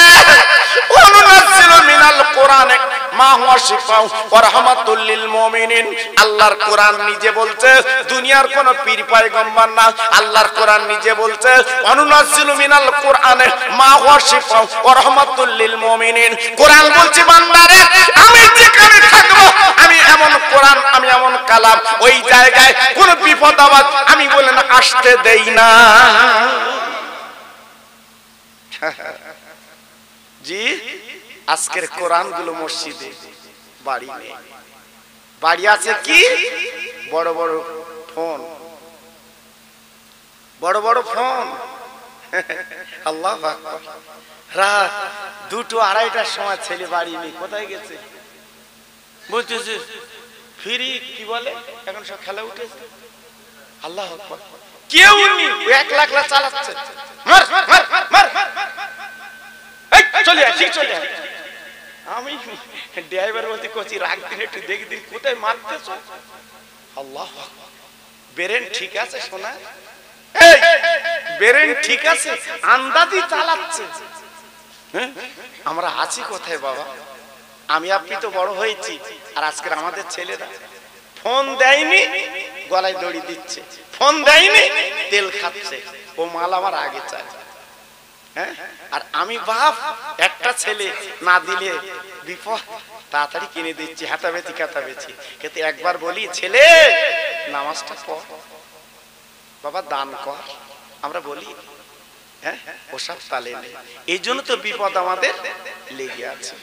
অনুনাজ্জিলু মিনাল কোরআনে মা হুয়া শিফাউ ওয়া রাহমাতুল লিল মুমিনিন। আল্লাহর কোরআন নিজে বলছে দুনিয়ার কোন পীর পয়গম্বর না, আল্লাহর কোরআন নিজে বলছে অনুনাজ্জিলু মিনাল কোরআনে মা হুয়া শিফাউ ওয়া রাহমাতুল লিল মুমিনিন। কোরআন বলছে বান্দারে আমি যেখানে থাকবো আমি এমন কোরআন, আমি এমন কালাম ওই জায়গায় কোন বিপদ আপদ আমি বলেন আসতে দেই না। জি, আজকের কোরআন গুলো মসজিদে, বাড়ি নেই। বাড়ি আছে কি বড় বড় ফোন, বড় বড় ফোন। আল্লাহু আকবার। রাত 2টো 2:30টার সময় ছেলে বাড়ি নেই, কোথায় গেছে বলতেছে ফ্রি কি বলে এখন সব খেলা উঠেছে। আল্লাহু আকবার। কেউ নেই, 1 লাখ চালাচ্ছে। মার মার মার, এই চলে আয়, ঠিক চলে আয়। আমি ড্রাইভার বলতে কোচি রাগ দিন একটু দেখি দিন কোথায় মারতেছ। আল্লাহু আকবার। ব্রেন ঠিক আছে সোনা, এই ব্রেন ঠিক আছে, আন্দাজি চালাচ্ছে। আমরা আছি কোথায় বাবা? আমি আপনি তো বড় হয়েছি, আর আজকের আমাদের ছেলেরা ফোন দেয়নি গলায় দড়ি দিচ্ছে, ফোন দেয়নি তেল খাচ্ছে, ও মাল আমার আগে চায়। হ্যাঁ, আর আমি বাপ একটা ছেলে না দিলে বিপদ, তাড়াতাড়ি কিনে দিচ্ছি, হাতাবেচি কাতাবেচি। কিন্তু একবার বলি ছেলে নামাজটা পড় বাবা, দান কর, আমরা বলি হ্যাঁ ওসব তালে নেই। এই জন্য তো বিপদ আমাদের লেগে আছে।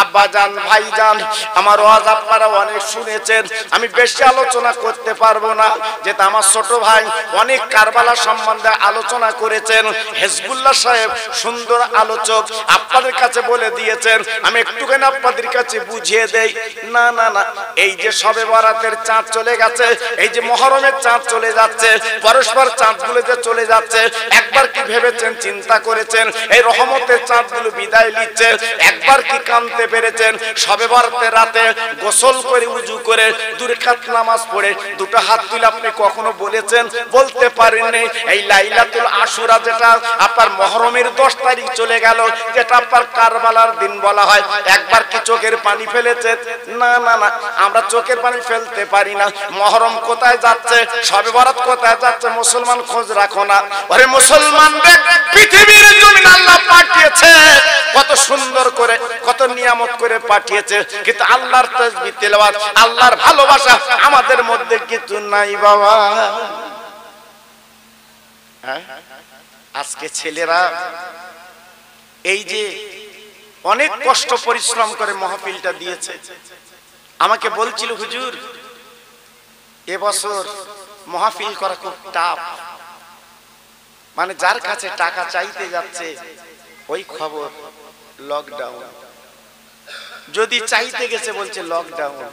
আব্বা জান, ভাই জান, আমার ওয়াজ আপনারা অনেক শুনেছেন, আমি বেশি আলোচনা করতে পারবো না, যেটা আমার ছোট ভাই অনেক কারবালা সম্বন্ধে আলোচনা করেছেন। হেজবুল্লাহ সাহেব সুন্দর আলোচক, আপনাদের কাছে বলে দিয়েছেন, আমি একটুখানি আপনাদের কাছে বুঝিয়ে দেই। না না না, এই যে শবে বরাতের চাঁদ চলে গেছে, এই যে মুহররমের চাঁদ চলে যাচ্ছে, পরস্পর চাঁদগুলো যে চলে যাচ্ছে, একবার কি ভেবেছেন, চিন্তা করেছেন এই রহমতের চাঁদগুলো বিদায় নিচ্ছে? একবার কি কানতে পেরেছেন? শবে বরাতের রাতে গোসল করে উজু করে 2 রাকাত নামাজ পড়ে 2টো হাত তুলে আপনি কখনো বলেছেন? বলতে পারেননি। এই লাইলাতুল আশুরা যেটা আপনার মুহররমের 10 তারিখ চলে গেল, যেটা আপনার কারবালার দিন বলা হয়, একবার কি চোখের পানি ফেলেছেন? না না না, আমরা চোখের পানি ফেলতে পারি না। মুহররম কোথায় যাচ্ছে, শবে বরাত কোথায় যাচ্ছে, মুসলমান খোঁজ রাখো না। আরে মুসলমানদের পৃথিবীর জমিন আল্লাহ পাঠিয়েছে কত সুন্দর করে, কত নিয়ামত করে পাঠিয়েছে, কিন্তু আল্লাহর তাসবিহ তেলাওয়াত, আল্লাহর ভালোবাসা আমাদের মধ্যে কিছু নাই বাবা। আজকে ছেলেরা এই যে অনেক কষ্ট পরিশ্রম করে মাহফিলটা দিয়েছে, আমাকে বলছিল হুজুর এবছর মাহফিল করা খুব টাফ, মানে যার কাছে টাকা চাইতে যাচ্ছে ওই খবর লকডাউন, যদি চাইতে গেছে বলছে লকডাউন।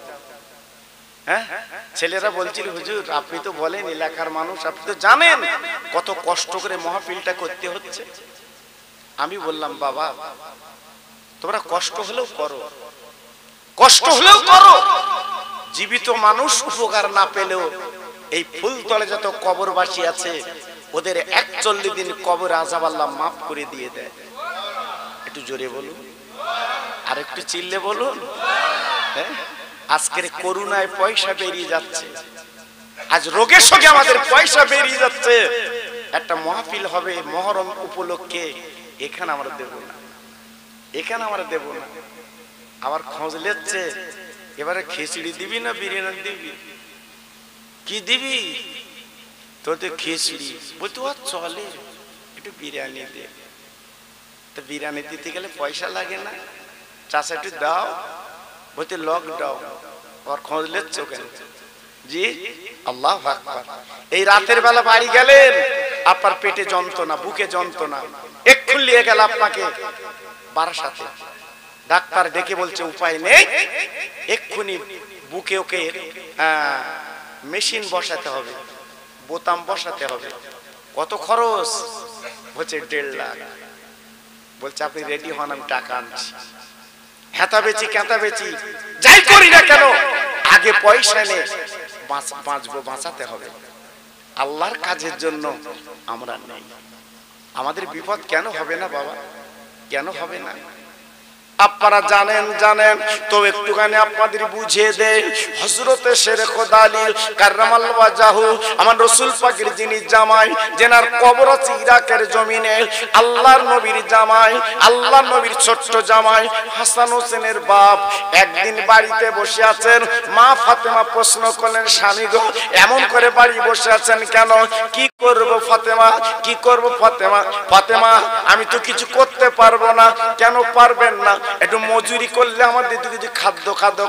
হ্যাঁ, ছেলেরা বলছিল হুজুর আপনি তো বলেন এলাকার মানুষ, আপনি তো জানেন কত কষ্ট করে মাহফিলটা করতে হচ্ছে। আমি বললাম বাবা তোমরা কষ্ট হলেও করো, কষ্ট হলেও করো, জীবিত মানুষ উপকার না পেলেও এই ফুলতলে যত কবরবাসী আছে ওদের 41 দিন কবর আযাব আল্লাহ মাফ করে দিয়ে দেয়। একটু জোরে বলুন, আর একটু চিল্লে বলুন। হ্যাঁ, আজকের করুণায় পয়সা বেরিয়ে যাচ্ছে, আজ রোগের সঙ্গে আমাদের পয়সা বেরিয়ে যাচ্ছে। একটা মাহফিল হবে মুহররম উপলক্ষে, এখানে আমরা দেব না, এখানে আমরা দেব না। আবার খোঁজ নিচ্ছে এবারে খিচুড়ি দিবি না বিরিয়ানি দিবি, কি দিবি? তোর তো খিচুড়ি বলতো চলে, একটু বিরিয়ানি দে। তো বিরিয়ানি দিতে গেলে পয়সা লাগে না, চাষা একটু দাও, বলতে লকডাউন। ওর খোঁজ নিচ্ছ কেন? জি আল্লাহু আকবার। এই রাতের বেলা বাড়ি গেলেন, আপনার পেটে যন্ত্রণা, বুকে যন্ত্রণা, এক্ষুনি নিয়ে গেল আপনাকে বারাসাতে, ডাক্তার ডেকে বলছে উপায় নেই, এক্ষুনি বুকে ওকে মেশিন বসাতে হবে, বোতাম বসাতে হবে। কত খরচ? বলছে 1.5 লাখ। বলছে আপনি রেডি হন, আমি টাকা আনছি। হেতা বেচি কেতা বেচি যাই করি না কেন আগে পয়সা নে, বাঁচবো, বাঁচাতে হবে। আল্লাহর কাজের জন্য আমরা নেই। আমাদের বিপদ কেন হবে না বাবা? কেন হবে না? আপনারা জানেন তো একটুখানি আপনাদের বুঝিয়ে দেয়। হযরতে শেরে খোদা আলী কাররামাল্লাহু ওয়াজহু আমার রাসূল পাকের যিনি জামাই, যেনার কবর আছে ইরাকের জমিনে, আল্লাহর নবীর জামাই, আল্লাহর নবীর ছোট্ট জামাই হাসান হোসেনের বাপ একদিন বাড়িতে বসে আছেন। মা ফাতেমা প্রশ্ন করলেন, স্বামী গো এমন করে বাড়ি বসে আছেন কেন? কি করব ফাতেমা, কি করব ফাতেমা? ফাতেমা আমি তো কিছু করতে পারবো না। কেন পারবেন না? একটু মজুরি করলে আমাদের কিছু খাদ্য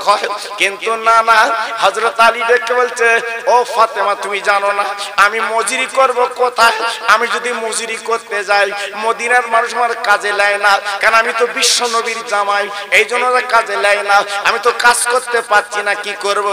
হয়। কিন্তু না না, হযরত আলী ডেকে বলছে, ও ফাতেমা তুমি জানো না আমি মজুরি করব কোথায়? আমি যদি মজুরি করতে যাই মদিনার মানুষ আমার কাজে নেয় না, কারণ আমি তো বিশ্ব নবীর জামাই, এই জন্য কাজে নেয় না। আমি তো কাজ করতে পারছি না, কি করব?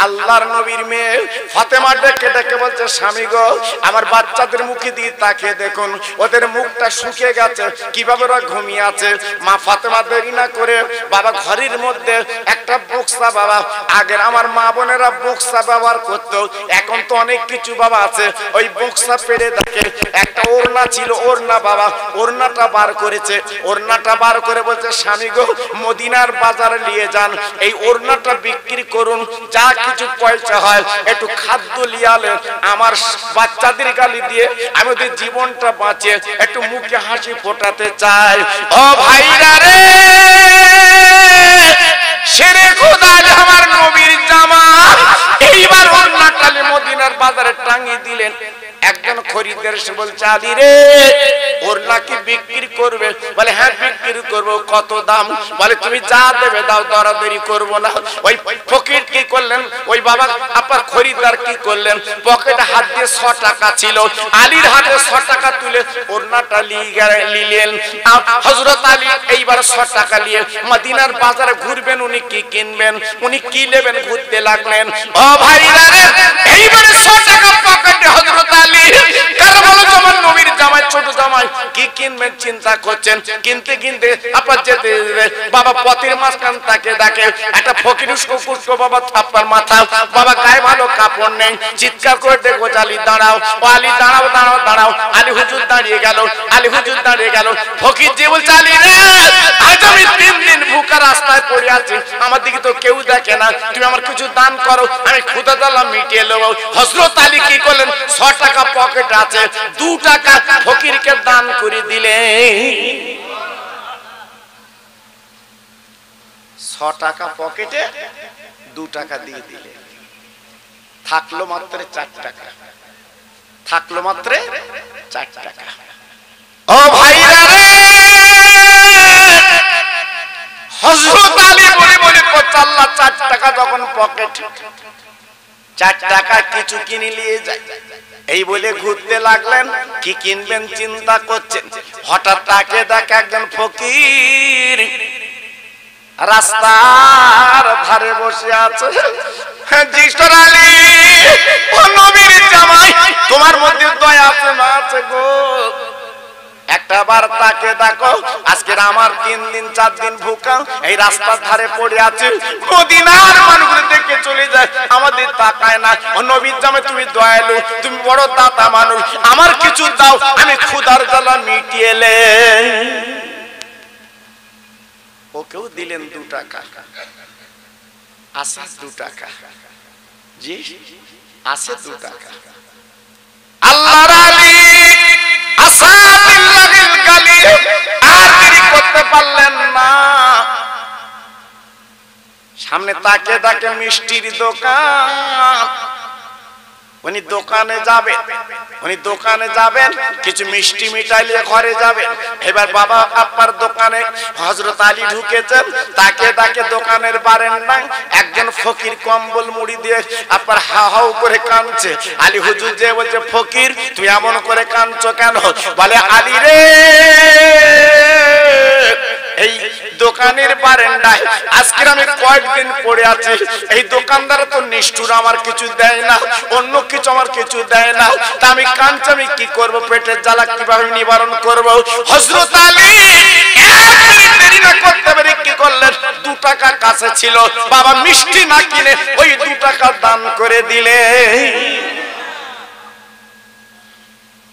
আল্লাহর নবীর মেয়ে ফাতেমা ডেকে ডেকে বলছে, স্বামী গো আমার বাচ্চাদের মুখে দিয়ে তাকিয়ে দেখুন, ওদের মুখটা শুকিয়ে গেছে, কিভাবে ওরা ঘুমিয়ে আছে। মা ফাতেমা দেরি না করে বাবা ঘরের মধ্যে একটা বক্সা, বাবা আগের আমার মা বোনেরা বক্সা ব্যবহার করতো, এখন তো অনেক কিছু বাবা আছে, ওই বক্সা পেড়ে দেখে একটা ওড়না ছিল, ওড়না বাবা ওড়নাটা বার করেছে, ওড়নাটা বার করে বলছে, স্বামী গো মদিনার বাজারে নিয়ে যান, এই ওড়নাটা বিক্রি করুন, যা কিছু পয়সা হয় একটু খাদ্য লিয়ালে আমার বাচ্চাদের গালি দিয়ে আমি ওদের জীবনটা বাঁচিয়ে একটু মুখে হাসি ফোটাতে চাই। ও ভাইরা রে, শেরে খোদা আমার নবীর জামাই এইবার ওড়নাটা মদিনার বাজারে টাঙিয়ে দিলেন। একজন খরিদ্দার এসে বলছে, আলী রে ওড়না কি বিক্রি করবে? বলে হ্যাঁ বিক্রি করব। কত দাম? বলে তুমি যা দেবে দাও, দরাদরি করব না। ওই ফকির কি করলেন, ওই বাবা আপনার খরিদ্দার কি করলেন, পকেটে হাত দিয়ে 100 টাকা ছিল, আলীর হাতে 100 টাকা তুলে ওড়নাটা নিলেন। হযরত আলী এইবার 100 টাকা নিয়ে মদিনার বাজারে ঘুরবেন, উনি কি কিনবেন, উনি কি নেবেন ঘুরতে লাগলেন। ও ভাইরা রে, এইবার 100 টাকা পকেটে হযরত আলী কারবালা জামান নবীর জামাই ছোট জামাই কি কিনবেন চিন্তা করছেন। কিনতে কিনতে আপনার যেতে বাবা পথের মাঝখান তাকে দেখে একটা ফকির উস্কো বাবা থাপ্পার মাথা, বাবা গায়ে ভালো কাপড় নেই, চিৎকার করে দেখো আলী দাঁড়াও, ও আলী দাঁড়াও দাঁড়াও দাঁড়াও। আলী হুজুর দাঁড়িয়ে গেল, আলী হুজুর দাঁড়িয়ে গেল। ফকির যে বলছে, আলী রে আজ আমি 3 দিন ভুকা রাস্তায় পড়ে আছি, আমার দিকে তো কেউ দেখে না, তুমি আমার কিছু দান করো, আমি ক্ষুধা জ্বালা মিটিয়ে নেব। হযরত আলী কি করলেন, 100 টাকা পকেট আছে, 2 টাকা ফকিরকে দান করে দিলেন। 100 টাকা পকেটে 2 টাকা দিয়ে দিলেন, থাকলো মাত্র 4 টাকা, থাকলো মাত্র 4 টাকা। ও ভাইরা রে, হযরত আলী বলে বলে আল্লাহ 4 টাকা যখন পকেট, 4 টাকা কিছু কিনে নিয়ে যায়, এই বলে ঘুরতে লাগলেন। কি কিনবেন চিন্তা করছেন, হঠাৎ তাকে দেখে একজন ফকির রাস্তার ধারে বসে আছে। জিস্টার আলী, ও নবীর জামাই, তোমার মধ্যে দয়া আছে না আছে গো? একটা বার তাকে দেখো, আজকের আমার 3 দিন 4 দিন ভুকা এই রাস্তার ধারে পড়ে আছে, মদিনার মানুষগুলো দেখে চলে যায়, আমাদের তাকায় না। ও নবীর জামাই তুমি দয়ালু, তুমি বড় দাতা মানুষ, আমার কিছু দাও, আমি ক্ষুধার জ্বালা মিটিয়েলে। ওকেও দিলেন 2 টাকা, আছে 2 টাকা, জি আছে 2 টাকা। আল্লাহর আলী আসাবিল্লাহিল গালি আর দেরি করতে পারলেন না, সামনে তাকে দেখে মিষ্টির দোকান, উনি দোকানে যাবেন, কিছু মিষ্টি মিঠাই নিয়ে ঘরে যাবেন। এবার বাবা আপনার দোকানে হযরত আলী ঢুকেছেন, তাকে দেখে দোকানের বারান্দায় একজন ফকির কম্বল মুড়ি দিয়ে আপনার হাউ হাউ করে কাঁদছে। আলী হুজুর যে বলছে, ফকির তুই এমন করে কাঁদছো কেন? বলে, আলী রে এই দোকানের বারান্দায় আজকে আমি কয়েকদিন পড়ে আছি, এই দোকানদার তো নিষ্ঠুর, আমার কিছু দেয় না, অন্য কিছু আমার কিছু দেয় না, তা আমি কাঁদছি, আমি কি করব, পেটের জ্বালা কিভাবে নিবারণ করব? হযরত আলী দেরি না করতে পারে কি করলেন, 2 টাকা কাছে ছিল, বাবা মিষ্টি না কিনে ওই 2 টাকা দান করে দিলে।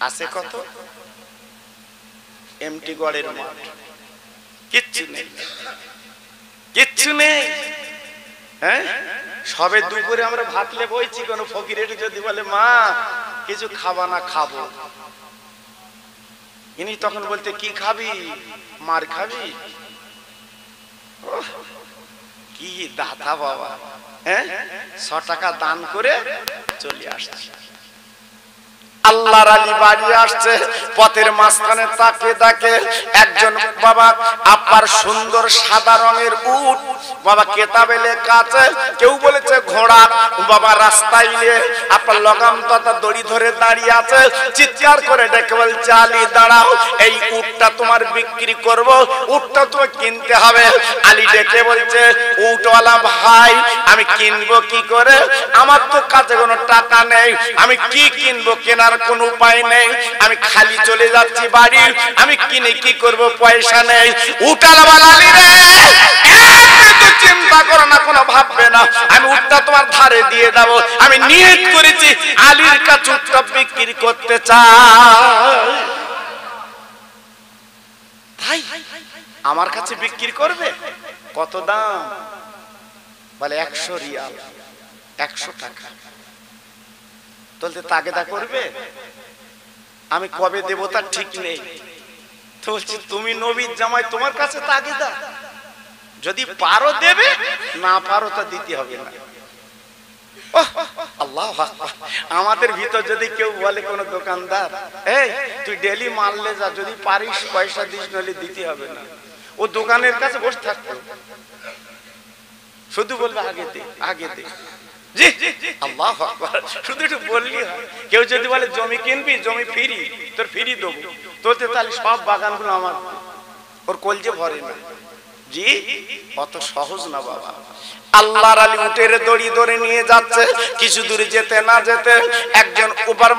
আছে কত? এমটি গড়ের মাঠ, কিচ্ছু নেই, কিচ্ছু নেই। হ্যাঁ, সবে দুপুরে আমরা ভাত লে বইছি, কোন ফকির এসে যদি বলে মা কিছু খাবা না, খাবো, ইনি তখন বলতে কি খাবি, মার খাবি। কি দাতা বাবা, হ্যাঁ, 100 টাকা দান করে চলে আসছে। আল্লাহর আলী বাড়ি আসছে, পথের মাঝখানে তাকে দেখে একজন বাবা আপার সুন্দর সাদা রঙের উট, বাবা কেতাবে লেখা আছে, কেউ বলেছে ঘোড়া, বাবা রাস্তায় নিয়ে আপনার লগাম তথা দড়ি ধরে দাঁড়িয়ে আছে, চিৎকার করে ডেকে বলছে আলী দাঁড়াও, এই উটটা তোমার বিক্রি করব, উটটা তুমি কিনতে হবে। আলী ডেকে বলছে উটওয়ালা ভাই আমি কিনবো কি করে, আমার তো কাছে কোনো টাকা নেই, আমি কি কিনবো, কেনার কোনো উপায় নেই, আমি খালি চলে যাচ্ছি বাড়ি, আমি কিনে কি করব, পয়সা নেই। উটওয়ালা আলী রে চিন্তা করো না, কোনো ভাববে না, আমি উটটা তোমার ধারে দিয়ে দেবো, আমি নিয়ত করেছি আলীর কাছে উটটা বিক্রি করতে চাই। ভাই আমার কাছে বিক্রি করবে, কত দাম? বলে 100 রিয়াল, 100 টাকা। বলতে তাগেদা করবে, আমি কবে দেবো তার ঠিক নেই। তো বলছি তুমি নবীর জামাই, তোমার কাছে তাগেদা, যদি পারো দেবে, না পারো তা দিতে হবে না। আল্লাহু আকবার। আমাদের ভিতর যদি কেউ বলে কোন দোকানদার, এই তুই ডেলি মারলে যা, যদি পারিস পয়সা দিস, নইলে দিতে হবে না, ও দোকানের কাছে বসে থাকতো, শুধু বলবে আগে দে, আগে দে। জি আল্লাহু আকবার, শুধু একটু বললি হয়। কেউ যদি বলে জমি কিনবি, জমি ফ্রি, তোর ফ্রি দেবো, তোর তাহলে সব বাগানগুলো আমার, ওর কলজে ভরে না। জি অত সহজ না বাবা। আল্লাহর আলী উটের দড়ি ধরে নিয়ে যাচ্ছে, কিছু দূরে যেতে না যেতে একজন উপর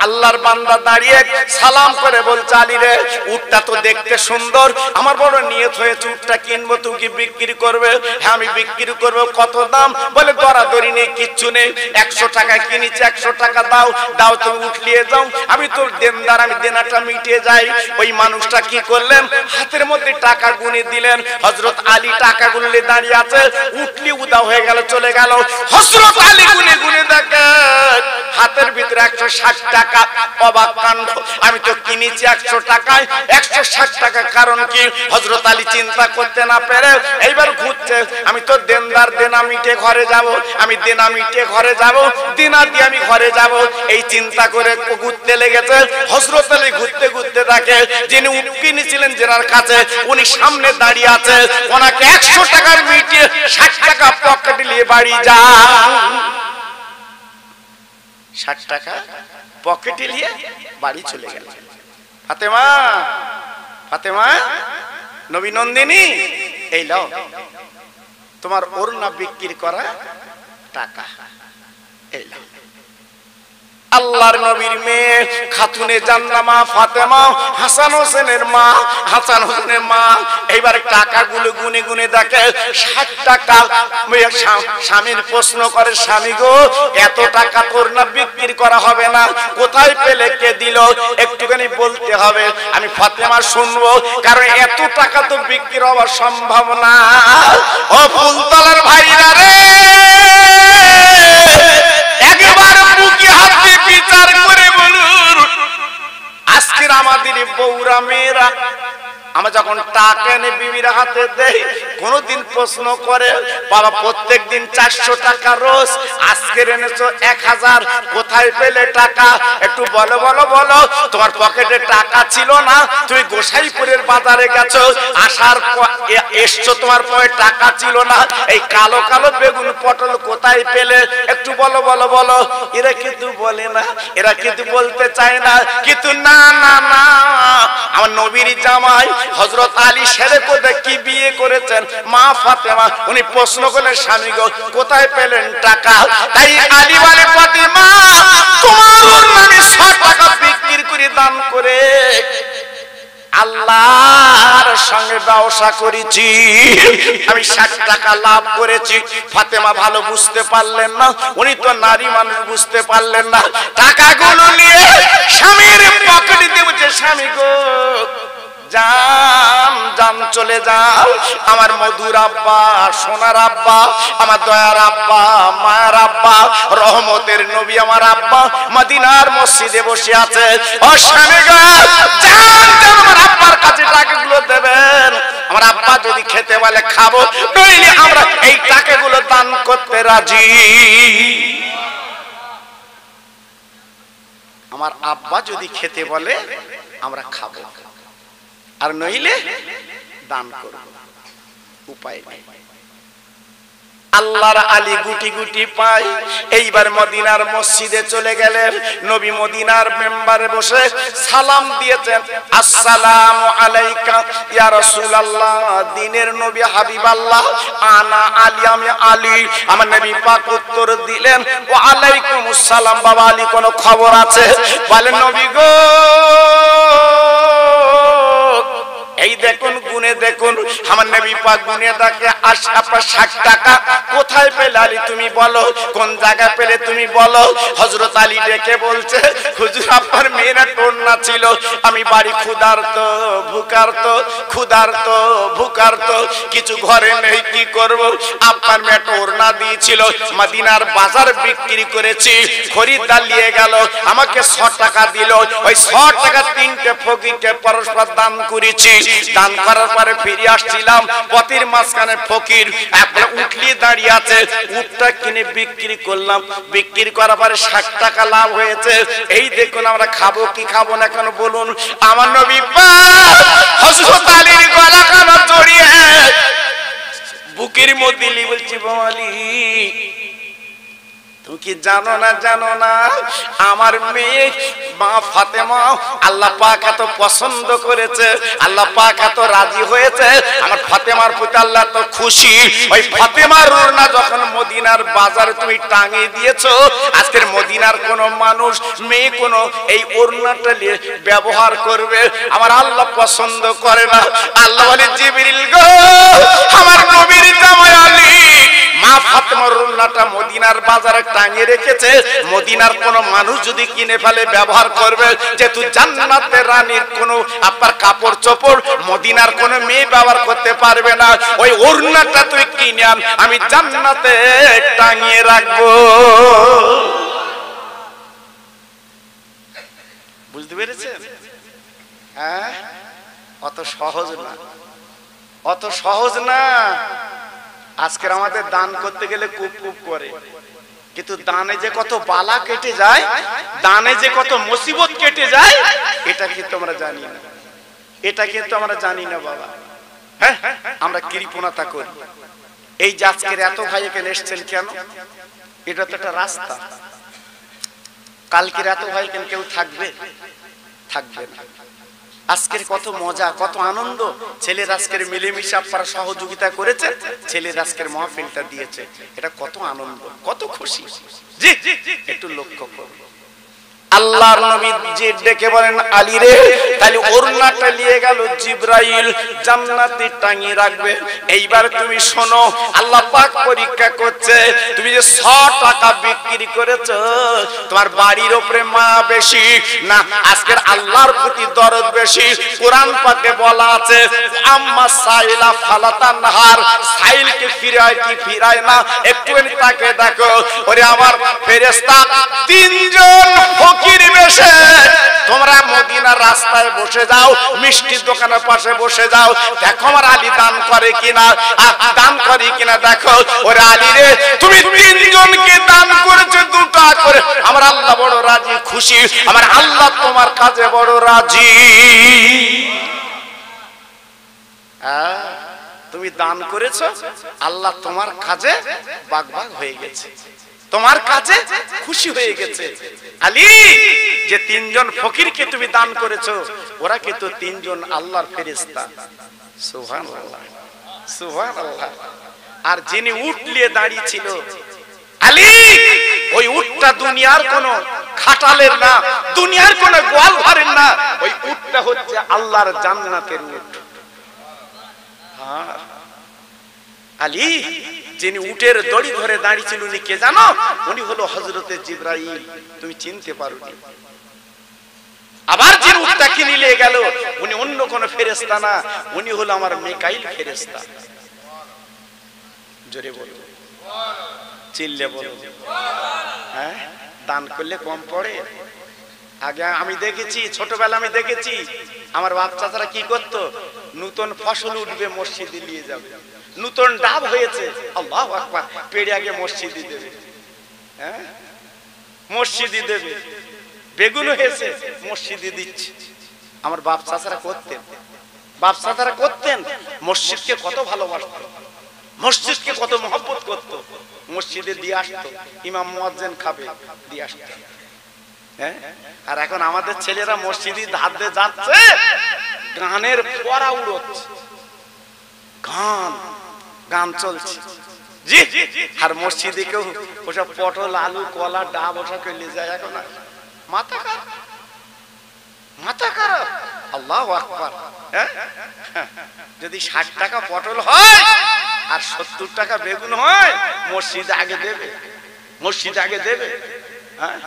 আল্লাহর বান্দা দাঁড়িয়ে সালাম করে বলছে আলী রে উটটা তো দেখতে সুন্দর, আমার বড় নিয়ত হয়েছে উটটা কিনবো, তুমি কি বিক্রি করবে? হ্যাঁ আমি বিক্রি করবো। কত দাম? বলে দরাদরি নেই, কিচ্ছু নেই, 100 টাকায় কিনেছি, 100 টাকা দাও, দাও তুমি উঠলিয়ে যাও, আমি তোর দেনদার, আমি দেনাটা মিটিয়ে যাই। ওই মানুষটা কি করলেন, হাতের মধ্যে টাকা গুনে দিলেন। হযরত আলী টাকা গুনলে দাঁড়িয়ে আছে, উঠলি উদা হয়ে গেল, চলে গেল। হযরত আলী গুনে গুনে দেখেন হাতের ভিতরে 160 টাকা। অবাক কাণ্ড, আমি তো কিনেছি 100 টাকায়, 160 টাকা, কারণ কি? হযরত আলী চিন্তা করতে না পেরে এইবার ঘুরছে, আমি তো দেনদার, দেনা মিটে ঘরে যাব, আমি দেনা মিটে ঘরে যাব, দেনা দিয়ে আমি ঘরে যাব, এই চিন্তা করে ঘুরতে লেগেছে। হযরত আলী ঘুরতে ঘুরতে দেখে যিনি উট কিনেছিলেন জেনার কাছে, উনি সামনে দাঁড়িয়ে আছে, ওনাকে 100 টাকার মিটিয়ে 60 টাকা পকেটে নিয়ে বাড়ি যান। 60 টাকা পকেটে নিয়ে বাড়ি চলে গেল। ফাতেমা, ফাতেমা নবী নন্দিনী, এই নাও তোমার ওড়না বিক্রি করা টাকা, এই নাও। আল্লাহর নবীর মেয়ে খাতুনে জান্নামা ফাতেমা, হাসান হোসেনের মা, হাসান হোসেনের মা এইবার টাকাগুলো গুনে গুনে দেখে 60 টাকা। স্বামীর প্রশ্ন করে, স্বামী গো এত টাকা তোর না বিক্রি করা হবে না, কোথায় পেলে, কে দিল, একটুখানি বলতে হবে, আমি ফাতেমা শুনবো, কারণ এত টাকা তো বিক্রি হওয়া সম্ভব না। ও ফুলতলার ভাইরা রে, একবার বুকে হাত দিয়ে বিচার করে বলুন, আজকের আমাদের বউরা মেয়েরা আমরা যখন টাকা এনে বিবির হাতে দেই, কোনদিন প্রশ্ন করে বাবা প্রত্যেকদিন 400 টাকা রোজ, আজকের এনেছো 1000, কোথায় পেলে টাকা, একটু বলো বলো বলো। তোমার পকেটে টাকা ছিল না, তুমি গোসাইপুরের বাজারে গেছো, আসার এসছো, তোমার পকেটে টাকা ছিল না, এই কালো কালো বেগুন পটল কোথায় পেলে, একটু বলো বলো বলো। এরা কিন্তু বলে না, এরা কিন্তু বলতে চায় না। কিন্তু না না না, আমার নবীর জামাই হযরত আলী ছেলে কোথায় কি বিয়ে করেছেন, মা ফাতেমা, উনি প্রশ্ন করলেন, স্বামী গো কোথায় পেলেন টাকা? তাই আলী বলে, ফাতেমা তোমার নামে 100 টাকা বিক্রি করে দান করে আল্লাহর সঙ্গে ব্যবসা করেছি, আমি 60 টাকা লাভ করেছি। ফাতেমা ভালো বুঝতে পারলেন না, উনি তো নারী মানুষ, বুঝতে পারলেন না। টাকাগুলো নিয়ে স্বামীর পকেটে দিয়ে বলছে, স্বামী গো জান জান চলে যাও আমার মধুর আব্বা, সোনার আব্বা, আমার দয়ার আব্বা, মায়ের আব্বা, রহমতের নবী আমার আব্বা মদিনার মসজিদে বসে আছে। ও স্বামী গো, জান জান আমার আব্বার কাছে টাকাগুলো দেবেন। আমার আব্বা যদি খেতে বলে খাবো, নইলে আমরা এই টাকাগুলো দান করতে রাজি। আমার আব্বা যদি খেতে বলে আমরা খাবো, আর নইলে দান করব, উপায় নেই। আল্লাহর আলী গুটি গুটি পায়। এইবার মদিনার মসজিদে চলে গেলেন। নবী মদিনার মেম্বারে বসে সালাম দিয়েছেন, আসসালামু আলাইকা ইয়া রাসূলুল্লাহ, দিনের নবী হাবিবাল্লাহ, আনা আলী, আমি আলী। আমার নবী পাক উত্তর দিলেন, ওয়া আলাইকুমুস সালাম, বাবা আলী কোনো খবর আছে? বলেন, নবী গো, এই দেখুন গুনে দেখুন, আমার নবী পাক গুনে দেখে আপনার 60 টাকা কোথায় পেলে আলী তুমি বলো, কোন জায়গায় পেলে তুমি বলো। হযরত আলী ডেকে বলছে, হুজুর আপনার মেয়েরা টন্না ছিল, আমি বাড়ি ক্ষুধার্ত ভুকার্ত, ক্ষুধার্ত ভুকার্ত, কিছু ঘরে নেই, কি করব। আপনার মেয়ে ওড়না দিয়েছিল, মদিনার বাজার বিক্রি করেছি, খরিদ্দার নিয়ে গেল, আমাকে 100 টাকা দিল, ওই 100 টাকা 3টে ফকিরকে পরস্পর দান করেছি। দান করার পরে ফিরে আসছিলাম, পথের মাঝখানে ফকির একটা উট নিয়ে দাঁড়িয়ে আছে, উটটা কিনে বিক্রি করলাম, বিক্রি করার পরে 60 টাকা লাভ হয়েছে। এই দেখুন আমরা খাবো কি খাবো না কেন বলুন। আমার নবী পাক হযরত আলীর গলা কানা জড়িয়ে বুকের মধ্যে নিয়ে বলছি, বাবালি তুমি কি জানো না, জানো না আমার মেয়ে মা ফাতেমা আল্লাহ পাক এত পছন্দ করেছে, আল্লাহ পাক এত রাজি হয়েছে, আমার ফাতেমার প্রতি আল্লাহ তো খুশি। ওই ফাতেমার ওড়না যখন মদিনার বাজারে তুমি টাঙিয়ে দিয়েছো, আজকের মদিনার কোন মানুষ মেয়ে কোন এই ওড়নাটা নিয়ে ব্যবহার করবে, আমার আল্লাহ পছন্দ করে না। আল্লাহ বলে, জিবরিল গো, আমার নবীর জামাই আলী মা ফাতেমার ওড়নাটা মদিনার বাজারে টাঙিয়ে রেখেছে, মদিনার কোন মানুষ যদি কিনে ফেলে ব্যবহার করবে, যেহেতু জান্নাতের রানীর কোন আপনার কাপড় চোপড় মদিনার কোন মেয়ে ব্যবহার করতে পারবে না, ওই ওড়নাটা তুই কিনে আন, আমি জান্নাতে টাঙিয়ে রাখবো। বুঝতে পেরেছেন? হ্যাঁ, অত সহজ না, অত সহজ না। আজকের আমাদের দান করতে গেলে কুপ কুপ করে, কিন্তু দানে যে কত বালা কেটে যায়, দানে যে কত মুসিবত কেটে যায়, এটা কিন্তু আমরা জানি না, এটা কিন্তু আমরা জানি না বাবা। হ্যাঁ, আমরা কৃপণতা করি। এই যে আজকের এত ভাই এখানে এসছেন কেন? এটা তো একটা রাস্তা। কালকের এত ভাই কেন কেউ থাকবে? থাকবে না। আজকের কত মজা, কত আনন্দ, ছেলের আজকের মিলেমিশে আপনারা সহযোগিতা করেছে, ছেলের আজকের মাহফিলটা দিয়েছে, এটা কত আনন্দ, কত খুশি। জি, একটু লক্ষ্য করুন। আল্লাহর নবী যে ডেকে বলেন, আলী রে, তাহলে ওড়নাটা নিয়ে গেল জিবরাইল, জান্নাতে টাঙিয়ে রাখবে। এইবার তুমি শোনো, আল্লাহ পাক পরীক্ষা করছে, তুমি যে 100 টাকা বিক্রি করেছো, তোমার বাড়ির উপরে মা বেশি না আজকের আল্লাহর প্রতি দরদ বেশি? কোরআন পাকে বলা আছে, আম্মা সাইলা ফালাতানহার, সাইলকে ফিরায় কি ফিরায় না, একটুখানি তাকে দেখো। ওরে আমার ফেরেশতা, 3 জন ফকির বেশে তোমরা মদিনার রাস্তায় বসে যাও, মিষ্টির দোকানের পাশে বসে যাও, দেখো আমার আলী দান করে কিনা, দান করে কিনা দেখো। ওরে আলী রে, তুমি 3 জনকে দান করেছো 2 টাকা করে, আমার আল্লাহ বড় রাজি, খুশি, আমার আল্লাহ তোমার কাজে বড় রাজি। তুমি দান করেছো, আল্লাহ তোমার কাজে বাগবাগ হয়ে গেছে, তোমার কাছে খুশি হয়ে গেছে। আলী, যে 3 জন ফকিরকে তুমি দান করেছো, ওরা কিন্তু 3 জন আল্লাহর ফেরেশতা। সুবহানাল্লাহ, সুবহানাল্লাহ। আর যিনি উট নিয়ে দাঁড়িয়ে ছিল আলী, ওই উটটা দুনিয়ার কোন খাটালের না, দুনিয়ার কোন গোয়াল ঘরের না, ওই উটটা হচ্ছে আল্লাহর জান্নাতের উট। হ্যাঁ, আলী যিনি উটের দড়ি ধরে দাঁড়িয়ে ছিল, উনি কে জানো? উনি হলো হযরতে জিবরাইল। তুমি চিনতে পারোনি। আবার যিনি উটটা যাকে নিয়ে গেল উনি অন্য কোন ফেরেশতা না, উনি হলো আমার মিকাইল ফেরেশতা। জোরে বলো, চিল্লে বলো। হ্যাঁ, দান করলে কম পড়ে? আগে আমি দেখেছি, ছোটবেলা আমি দেখেছি আমার বাপ চাচারা কি করতো, নতুন ফসল উঠবে মসজিদে নিয়ে যাবে, নতুন ডাব হয়েছে আল্লাহু আকবার পেড়ে আগে মসজিদে দেবে। হ্যাঁ, মসজিদে দেবে। বেগুন হয়েছে মসজিদে দিচ্ছে। আমার বাপ চাচারা করতেন, বাপ চাচারা করতেন। মসজিদকে কত ভালোবাসতো, মসজিদকে কত মহব্বত করতো। মসজিদে দিয়ে আসতো, ইমাম মুয়াজ্জিন খাবে দিয়ে আসতো। হ্যাঁ, আর এখন আমাদের ছেলেরা মসজিদে ধার দিয়ে যাচ্ছে, গানের পড়া উড়োচ্ছে, গান গান চলছে। জি, আর মসজিদে কেউ ওসব পটল আলু কলা ডাব ওসব কেউ নিয়ে যায় এখন? মাথা খারাপ, মাথা খারাপ। আল্লাহু আকবার। যদি 60 টাকা পটল হয় আর 70 টাকা বেগুন হয়, মসজিদে আগে দেবে, মসজিদে আগে দেবে। হ্যাঁ,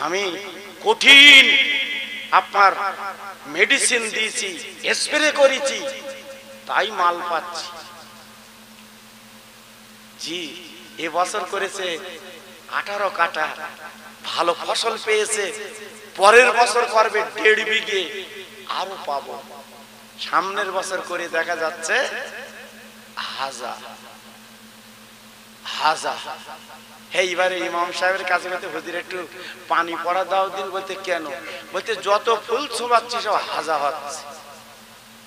আমি কঠিন আপনার মেডিসিন দিয়েছি, স্প্রে করেছি, তাই মাল পাচ্ছি। জি, এবছর করেছে 18 কাটা, ভালো ফসল পেয়েছে। পরের বছর করবে 1.5 বিঘে, আরো পাবো। সামনের বছর করে দেখা যাচ্ছে হাজার হাজার। এইবারে ইমাম সাহেবের কাছে বলতে, হুজুর একটু পানি পড়া দাও দিন। বলতে কেন? বলতে যত ফুল ছোবাচ্ছি সব হাজা হচ্ছে।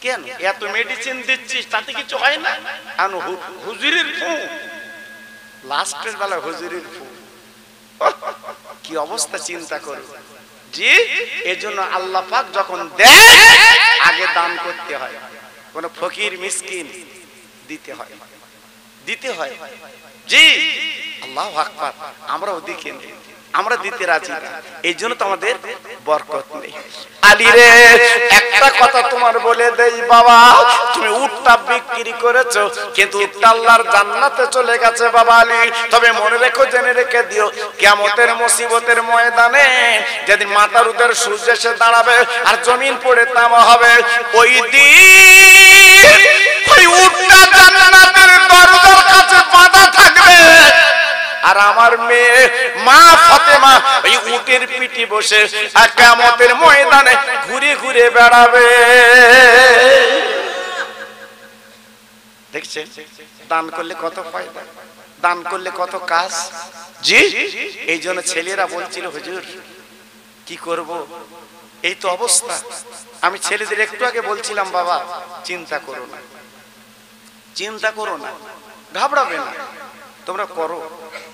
কেন? এত মেডিসিন দিচ্ছিস তাতে কিছু হয় না? হুজুরের ফু, লাস্টের বেলা হুজুরের ফু। কি অবস্থা চিন্তা করো। জি, এজন্য আল্লাহ পাক যখন দেয় আগে দান করতে হয়। কোন ফকির মিসকিন দিতে হয়, দিতে হয়। জি, আল্লাহু আকবার। আমরা ওদিকে নেই, আমরা দিতে রাজি না, এই জন্য তো আমাদের বরকত নেই। আলী রে, একটা কথা তোমার বলে দেই বাবা, তুমি উটটা বিক্রি করেছো, কিন্তু উটটা আল্লাহর জান্নাতে চলে গেছে বাবা আলী। তবে মনে রেখো, জেনে রেখে দিও, কিয়ামতের মুসিবতের ময়দানে যেদিন মাথার উপর সূর্য এসে দাঁড়াবে আর জমিন পড়ে তামা হবে, ওই দিন ওই উটটা জান্নাতের দরজার কাছে বাঁধা থাকবে। আর আমার মেয়ে মা ফাতেমা ওই উটের পিঠে বসে কিয়ামতের ময়দানে ঘুরে ঘুরে বেড়াবে। দেখছেন দান করলে কত ফায়দা, দান করলে কত কাজ। জি, এই জন্য ছেলেরা বলছিল, হুজুর কি করব, এই তো অবস্থা। আমি ছেলেদের একটু আগে বলছিলাম, বাবা চিন্তা করো না, চিন্তা করো না, ঘাবড়াবে না, তোমরা করো।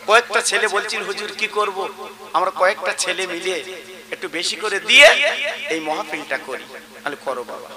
কয়েকটা ছেলে বলছিল, হুজুর কি করব? আমরা কয়েকটা ছেলে মিলে একটু বেশি করে দিয়ে এই মাহফিলটা করি। তাহলে করো বাবা।